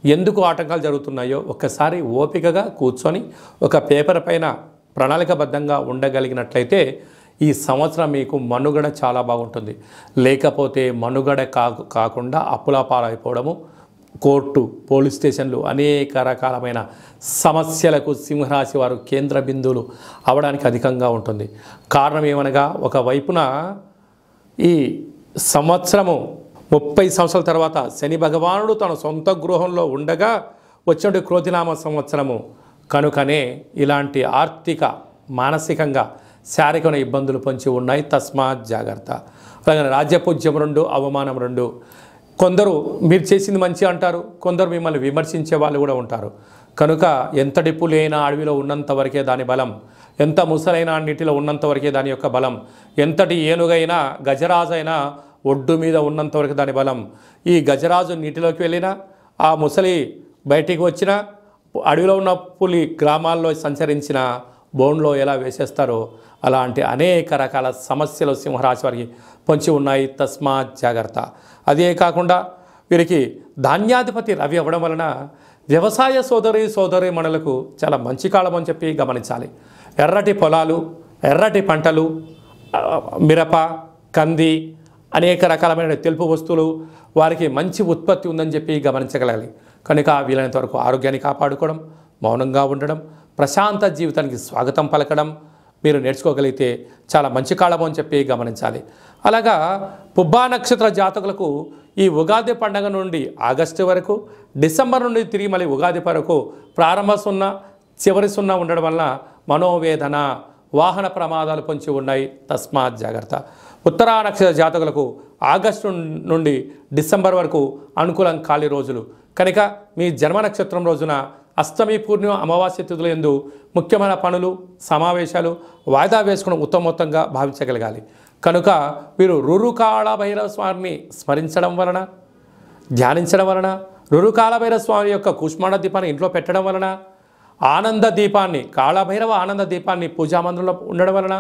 ఎందుకు ఆటంకాలు జరుగుతున్నాయో ఒక్కసారి ఓపికగా కూర్చొని ఒక పేపర్ పైన ప్రణాళికబద్ధంగా ఉండగలిగినట్లయితే ఈ సంవత్సరం మీకు మనుగడ చాలా బాగుంటుంది. లేకపోతే మనుగడ కాకుండా అప్పుల పాలైపోవడము, కోర్టు, పోలీస్ స్టేషన్లు అనేక రకాలమైన సమస్యలకు సింహరాశి వారు కేంద్ర బిందువులు అవడానికి అధికంగా ఉంటుంది. కారణం ఏమనగా ఒకవైపున ఈ సంవత్సరము 30 సంవత్సరాల తర్వాత శని భగవానుడు తన సొంత గృహంలో ఉండగా వచ్చినటువంటి క్రోధినామ సంవత్సరము కనుకనే ఇలాంటి ఆర్థిక మానసికంగా శారీరకమైన ఇబ్బందులు పొంచి ఉన్నాయి. తస్మాత్ జాగ్రత్త. అలాగే రాజ్యపూజ్యం 2, అవమానం 2. కొందరు మీరు చేసింది మంచి అంటారు, కొందరు మిమ్మల్ని విమర్శించే వాళ్ళు కూడా ఉంటారు. కనుక ఎంత డిప్పులైన అడవిలో ఉన్నంత వరకే దాని బలం, ఎంత ముసలైన నీటిలో ఉన్నంత వరకే దాని యొక్క బలం, ఎంతటి ఏనుగైనా గజరాజైనా ఒడ్డు మీద ఉన్నంత వరకు దాని బలం. ఈ గజరాజు నీటిలోకి వెళ్ళినా, ఆ ముసలి బయటికి వచ్చినా, అడవిలో ఉన్న పులి గ్రామాల్లో సంచరించిన బోన్లో ఎలా వేసేస్తారో అలాంటి అనేక రకాల సమస్యలు సింహరాశి వారికి పొంచి ఉన్నాయి. తస్మాత్ జాగ్రత్త. అదే కాకుండా వీరికి ధాన్యాధిపతి రవి అవ్వడం వలన వ్యవసాయ సోదరి మనులకు చాలా మంచి కాలం అని చెప్పి గమనించాలి. ఎర్రటి పొలాలు, ఎర్రటి పంటలు, మిరప, కంది, అనేక రకాలమైన తెలుపు వస్తువులు వారికి మంచి ఉత్పత్తి ఉందని చెప్పి గమనించగలగాలి. కనుక వీలైనంత వరకు ఆరోగ్యాన్ని కాపాడుకోవడం, మౌనంగా ఉండడం, ప్రశాంత జీవితానికి స్వాగతం పలకడం మీరు నేర్చుకోగలిగితే చాలా మంచి కాలం అని చెప్పి గమనించాలి. అలాగా పుబ్బా నక్షత్ర జాతకులకు ఈ ఉగాది పండుగ నుండి ఆగస్టు వరకు, డిసెంబర్ నుండి తిరిగి మళ్ళీ ఉగాది వరకు ప్రారంభ 0, చివరి 0 ఉండడం వల్ల మనోవేదన, వాహన ప్రమాదాలు పొంచి ఉన్నాయి. తస్మాత్ జాగ్రత్త. ఉత్తరా నక్షత్ర జాతకులకు ఆగస్టు నుండి డిసెంబర్ వరకు అనుకూలం ఖాళీ రోజులు. కనుక మీ జన్మ నక్షత్రం రోజున అష్టమి, పూర్ణిమ, అమావాస్య తిథుల యందు ముఖ్యమైన పనులు, సమావేశాలు వాయిదా వేసుకుని ఉత్తమోత్తంగా భావించగలగాలి. కనుక వీరు రురుకాళ భైరవ స్వామిని స్మరించడం వలన, ధ్యానించడం వలన, రురుకాళ భైరవ స్వామి యొక్క కూష్మాండ దీపాన్ని ఇంట్లో పెట్టడం వలన, ఆనంద దీపాన్ని, కాళభైరవ ఆనంద దీపాన్ని పూజామందిరంలో ఉండడం వలన,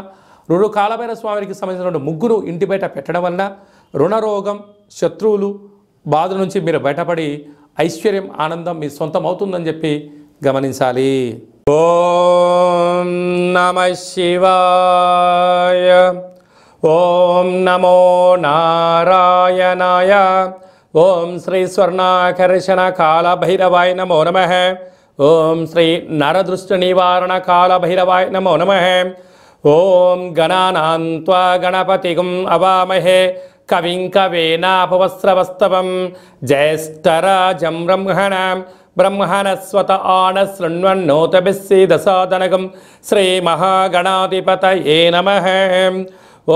రురుకాళ భైరవ స్వామికి సంబంధించిన ముగ్గురు ఇంటి బయట పెట్టడం వలన రుణరోగం, శత్రువులు బాధల నుంచి మీరు బయటపడి ఐశ్వర్యం, ఆనందం మీ సొంతం అవుతుందని చెప్పి గమనించాలి. ఓం నమః శివాయ. ఓం నమో నారాయణాయ. ఓం శ్రీ స్వర్ణాకర్షణ కాళభైరవాయ నమో నమః. ఓం శ్రీ నరదృష్టి నివారణ కాళభైరవాయ నమో నమః. ఓం గణానాన్త్వా గణపతిగుం అవామహే కవిం కవేనాపవస్రవస్తవం జ్యేష్ఠరాజం బ్రహ్మణస్వత ఆన శృణ్వన్నోతభిస్సీదసాదనగం శ్రీమహాగణాధిపతయే నమః.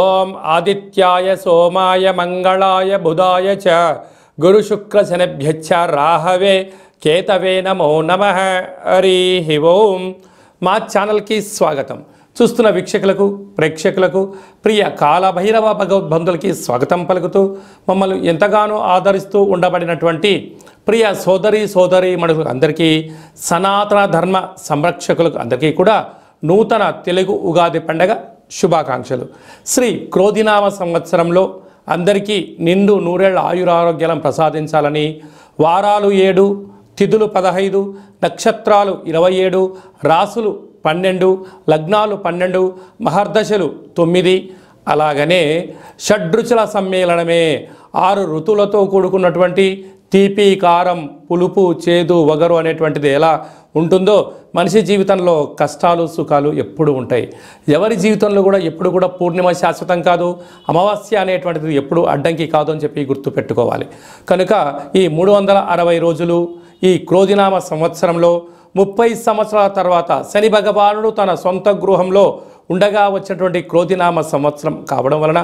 ఓం ఆదిత్యాయ సోమాయ మంగళాయ బుధాయ చ గురుశుక్రశనిభ్యశ్చ రాహవే కేతవే నమో నమః. హరి ఓం. మా ఛానల్కి స్వాగతం. చూస్తున్న వీక్షకులకు, ప్రేక్షకులకు, ప్రియ కాళభైరవ భగవద్బంధులకి స్వాగతం పలుకుతూ మమ్మల్ని ఎంతగానో ఆదరిస్తూ ఉండబడినటువంటి ప్రియ సోదరి మనులకు అందరికీ, సనాతన ధర్మ సంరక్షకులకు అందరికీ కూడా నూతన తెలుగు ఉగాది పండగ శుభాకాంక్షలు. శ్రీ క్రోధినామ సంవత్సరంలో అందరికీ నిండు నూరేళ్ల ఆయురారోగ్యాలను ప్రసాదించాలని, వారాలు 7, తిథులు 15, నక్షత్రాలు 27, రాసులు 12, లగ్నాలు 12, మహర్దశలు 9, అలాగనే షడ్రుచుల సమ్మేళనమే 6 ఋతువులతో కూడుకున్నటువంటి తీపి, కారం, పులుపు, చేదు, వగరు అనేటువంటిది ఎలా ఉంటుందో మనిషి జీవితంలో కష్టాలు, సుఖాలు ఎప్పుడు ఉంటాయి. ఎవరి జీవితంలో కూడా ఎప్పుడు కూడా పూర్ణిమ శాశ్వతం కాదు, అమావాస్య అనేటువంటిది ఎప్పుడు అడ్డంకి కాదు అని చెప్పి గుర్తుపెట్టుకోవాలి. కనుక ఈ 360 రోజులు ఈ క్రోధినామ సంవత్సరంలో 30 సంవత్సరాల తర్వాత శని భగవానుడు తన సొంత గృహంలో ఉండగా వచ్చినటువంటి క్రోధినామ సంవత్సరం కావడం వలన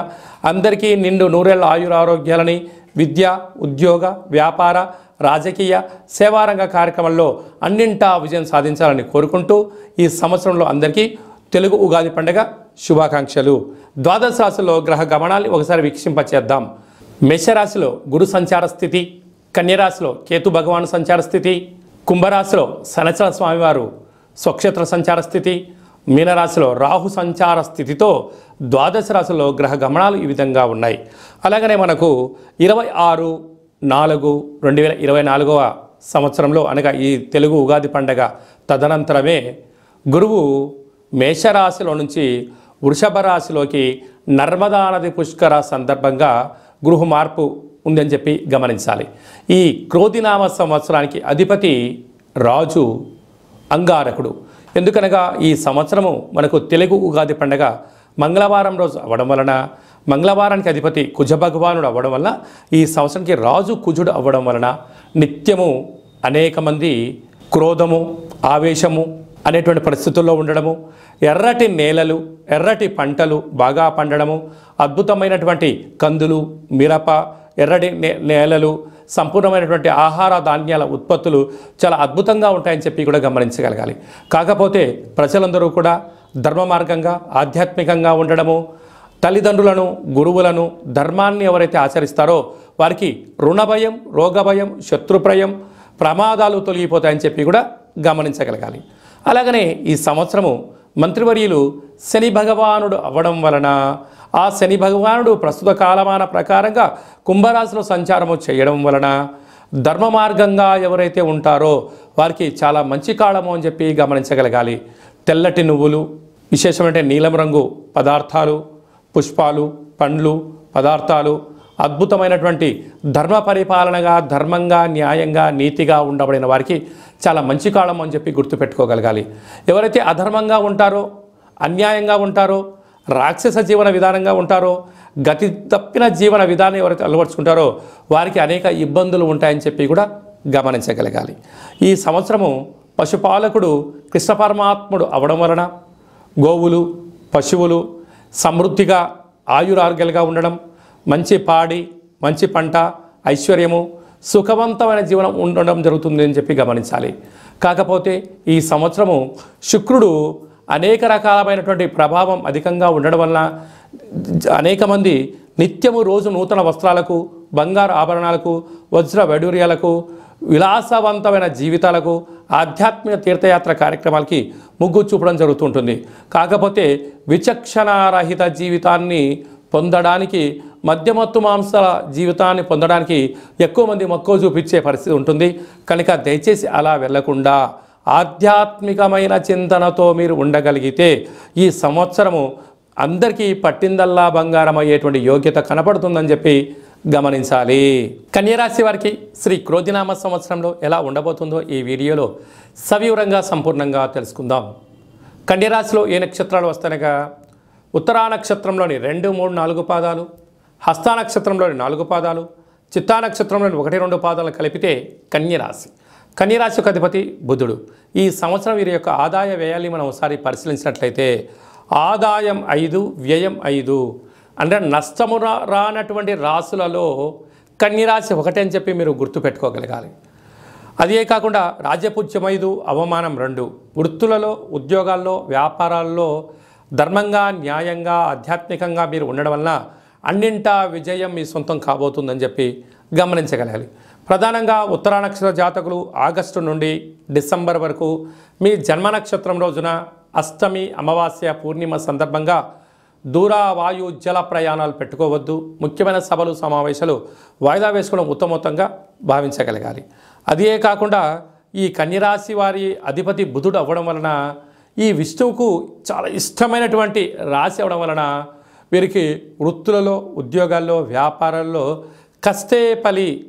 అందరికీ నిండు నూరేళ్ల ఆయురారోగ్యాలని, విద్య, ఉద్యోగ, వ్యాపార, రాజకీయ, సేవారంగ కార్యక్రమాల్లో అన్నింటా విజయం సాధించాలని కోరుకుంటూ ఈ సంవత్సరంలో అందరికీ తెలుగు ఉగాది పండుగ శుభాకాంక్షలు. ద్వాదశ రాశిలో గ్రహ గమనాన్ని ఒకసారి వీక్షింపచేద్దాం. మేషరాశిలో గురు సంచార స్థితి, కన్యరాశిలో కేతు భగవాను సంచార స్థితి, కుంభరాశిలో శనిచర స్వామివారు స్వక్షేత్ర సంచార స్థితి, మీనరాశిలో రాహు సంచార స్థితితో ద్వాదశ రాశిలో గ్రహ గమనాలు ఈ విధంగా ఉన్నాయి. అలాగనే మనకు 26/4/2024 సంవత్సరంలో అనగా ఈ తెలుగు ఉగాది పండగ తదనంతరమే గురువు మేషరాశిలో నుంచి వృషభ రాశిలోకి నర్మదా నది పుష్కర సందర్భంగా గృహ మార్పు ఉందని చెప్పి గమనించాలి. ఈ క్రోధినామ సంవత్సరానికి అధిపతి రాజు అంగారకుడు. ఎందుకనగా ఈ సంవత్సరము మనకు తెలుగు ఉగాది పండగ మంగళవారం రోజు అవ్వడం వలన మంగళవారానికి అధిపతి కుజ భగవానుడు అవ్వడం వల్ల ఈ సంవత్సరానికి రాజు కుజుడు అవ్వడం వలన నిత్యము అనేక మంది క్రోధము, ఆవేశము అనేటువంటి పరిస్థితుల్లో ఉండడము, ఎర్రటి నేలలు, ఎర్రటి పంటలు బాగా పండడము, అద్భుతమైనటువంటి కందులు, మిరప, ఎర్రటి నేలలు, సంపూర్ణమైనటువంటి ఆహార ధాన్యాల ఉత్పత్తులు చాలా అద్భుతంగా ఉంటాయని చెప్పి కూడా గమనించగలగాలి. కాకపోతే ప్రజలందరూ కూడా ధర్మ మార్గంగా ఆధ్యాత్మికంగా ఉండడము, తల్లిదండ్రులను, గురువులను, ధర్మాన్ని ఎవరైతే ఆచరిస్తారో వారికి రుణభయం, రోగభయం, శత్రుప్రయం, ప్రమాదాలు తొలగిపోతాయని చెప్పి కూడా గమనించగలగాలి. అలాగనే ఈ సంవత్సరము మంత్రివర్యులు శని భగవానుడు అవ్వడం వలన ఆ శని భగవానుడు ప్రస్తుత కాలమాన ప్రకారంగా కుంభరాశిలో సంచారము చేయడం వలన ధర్మ మార్గంగా ఎవరైతే ఉంటారో వారికి చాలా మంచి కాలము అని చెప్పి గమనించగలగాలి. తెల్లటి నువ్వులు, విశేషమైన నీలం రంగు పదార్థాలు, పుష్పాలు, పండ్లు, పదార్థాలు, అద్భుతమైనటువంటి ధర్మ పరిపాలనగా, ధర్మంగా, న్యాయంగా, నీతిగా ఉండబడిన వారికి చాలా మంచి కాలం అని చెప్పి గుర్తుపెట్టుకోగలగాలి. ఎవరైతే అధర్మంగా ఉంటారో, అన్యాయంగా ఉంటారో, రాక్షస జీవన విధానంగా ఉంటారో, గతి తప్పిన జీవన విధానం ఎవరైతే అలవర్చుకుంటారో వారికి అనేక ఇబ్బందులు ఉంటాయని చెప్పి కూడా గమనించగలగాలి. ఈ సంవత్సరము పశుపాలకుడు కృష్ణ పరమాత్ముడు అవడం వలన గోవులు, పశువులు సమృద్ధిగా ఆయురారోగ్యాలుగా ఉండడం, మంచి పాడి, మంచి పంట, ఐశ్వర్యము, సుఖవంతమైన జీవనం ఉండడం జరుగుతుంది అని చెప్పి గమనించాలి. కాకపోతే ఈ సంవత్సరము శుక్రుడు అనేక రకాలమైనటువంటి ప్రభావం అధికంగా ఉండడం వలన అనేక మంది నిత్యము రోజు నూతన వస్త్రాలకు, బంగారు ఆభరణాలకు, వజ్ర వైడూర్యాలకు, విలాసవంతమైన జీవితాలకు, ఆధ్యాత్మిక తీర్థయాత్ర కార్యక్రమాలకి మొగ్గు చూపడం జరుగుతుంటుంది. కాకపోతే విచక్షణారహిత జీవితాన్ని పొందడానికి, మద్యమత్తు మాంసాల జీవితాన్ని పొందడానికి ఎక్కువ మంది మక్కువ చూపించే పరిస్థితి ఉంటుంది. కనుక దయచేసి అలా వెళ్లకుండా ఆధ్యాత్మికమైన చింతనతో మీరు ఉండగలిగితే ఈ సంవత్సరము అందరికీ పట్టిందల్లా బంగారం అయ్యేటువంటి యోగ్యత కనపడుతుందని చెప్పి గమనించాలి. కన్యరాశి వారికి శ్రీ క్రోధినామ సంవత్సరంలో ఎలా ఉండబోతుందో ఈ వీడియోలో సవివరంగా సంపూర్ణంగా తెలుసుకుందాం. కన్యరాశిలో ఏ నక్షత్రాలు వస్తాయనగా ఉత్తరా నక్షత్రంలోని 2, 3, 4 పాదాలు, హస్తా నక్షత్రంలోని 4 పాదాలు, చిత్తా నక్షత్రంలోని 1, 2 పాదాలు కలిపితే కన్యరాశి. కన్యరాశి యొక్క అధిపతి బుధుడు. ఈ సంవత్సరం వీరి యొక్క ఆదాయ వ్యయాన్ని మనం ఒకసారి పరిశీలించినట్లయితే ఆదాయం 5, వ్యయం 5 అంటే నష్టము రానటువంటి రాశులలో కన్యరాశి ఒకటే అని చెప్పి మీరు గుర్తుపెట్టుకోగలగాలి. అదే కాకుండా రాజ్యపూజ్యం 5, అవమానం 2. వృత్తులలో, ఉద్యోగాల్లో, వ్యాపారాల్లో ధర్మంగా, న్యాయంగా, ఆధ్యాత్మికంగా మీరు ఉండడం వలన అన్నింటా విజయం మీ సొంతం కాబోతుందని చెప్పి గమనించగలగాలి. ప్రధానంగా ఉత్తరా నక్షత్ర జాతకులు ఆగస్టు నుండి డిసెంబర్ వరకు మీ జన్మ నక్షత్రం రోజున అష్టమి, అమావాస్య, పూర్ణిమ సందర్భంగా దూర, వాయు, జల ప్రయాణాలు పెట్టుకోవద్దు. ముఖ్యమైన సభలు, సమావేశాలు వాయిదా వేసుకోవడం ఉత్తమోత్తంగా భావించగలగాలి. అదే కాకుండా ఈ కన్యరాశి వారి అధిపతి బుధుడు అవ్వడం వలన ఈ విష్ణువుకు చాలా ఇష్టమైనటువంటి రాశి అవ్వడం వలన వీరికి వృత్తులలో, ఉద్యోగాల్లో, వ్యాపారాల్లో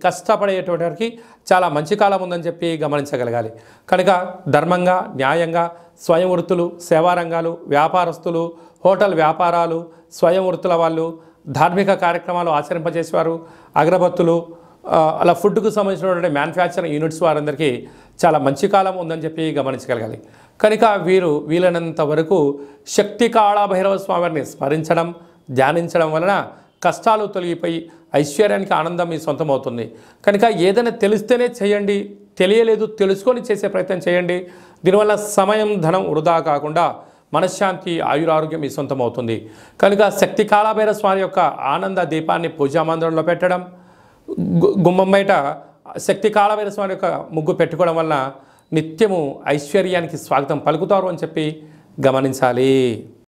కష్టపడేటువంటి వారికి చాలా మంచి కాలం ఉందని చెప్పి గమనించగలగాలి. కనుక ధర్మంగా, న్యాయంగా స్వయం వృత్తులు, సేవారంగాలు, వ్యాపారస్తులు, హోటల్ వ్యాపారాలు, స్వయం వృత్తుల వాళ్ళు, ధార్మిక కార్యక్రమాలు ఆచరింపజేసేవారు, అగరబత్తులు, అలా ఫుడ్కు సంబంధించినటువంటి మ్యానుఫ్యాక్చరింగ్ యూనిట్స్ వారందరికీ చాలా మంచి కాలం ఉందని చెప్పి గమనించగలగాలి. కనుక వీరు వీలైనంత వరకు శక్తి కాళభైరవ స్వామిని స్మరించడం, ధ్యానించడం వలన కష్టాలు తొలగిపోయి ఐశ్వర్యానికి ఆనందం మీ సొంతం అవుతుంది. కనుక ఏదైనా తెలిస్తేనే చేయండి, తెలియలేదు తెలుసుకొని చేసే ప్రయత్నం చేయండి. దీనివల్ల సమయం, ధనం వృధా కాకుండా మనశ్శాంతి, ఆయురారోగ్యం మీ సొంతం అవుతుంది. కనుక శక్తి కాళభైరవ స్వామి యొక్క ఆనంద దీపాన్ని పూజామందిరంలో పెట్టడం, గుమ్మం బయట శక్తి కాళభైరవ స్వామి యొక్క ముగ్గు పెట్టుకోవడం వలన నిత్యము ఐశ్వర్యానికి స్వాగతం పలుకుతారు అని చెప్పి గమనించాలి.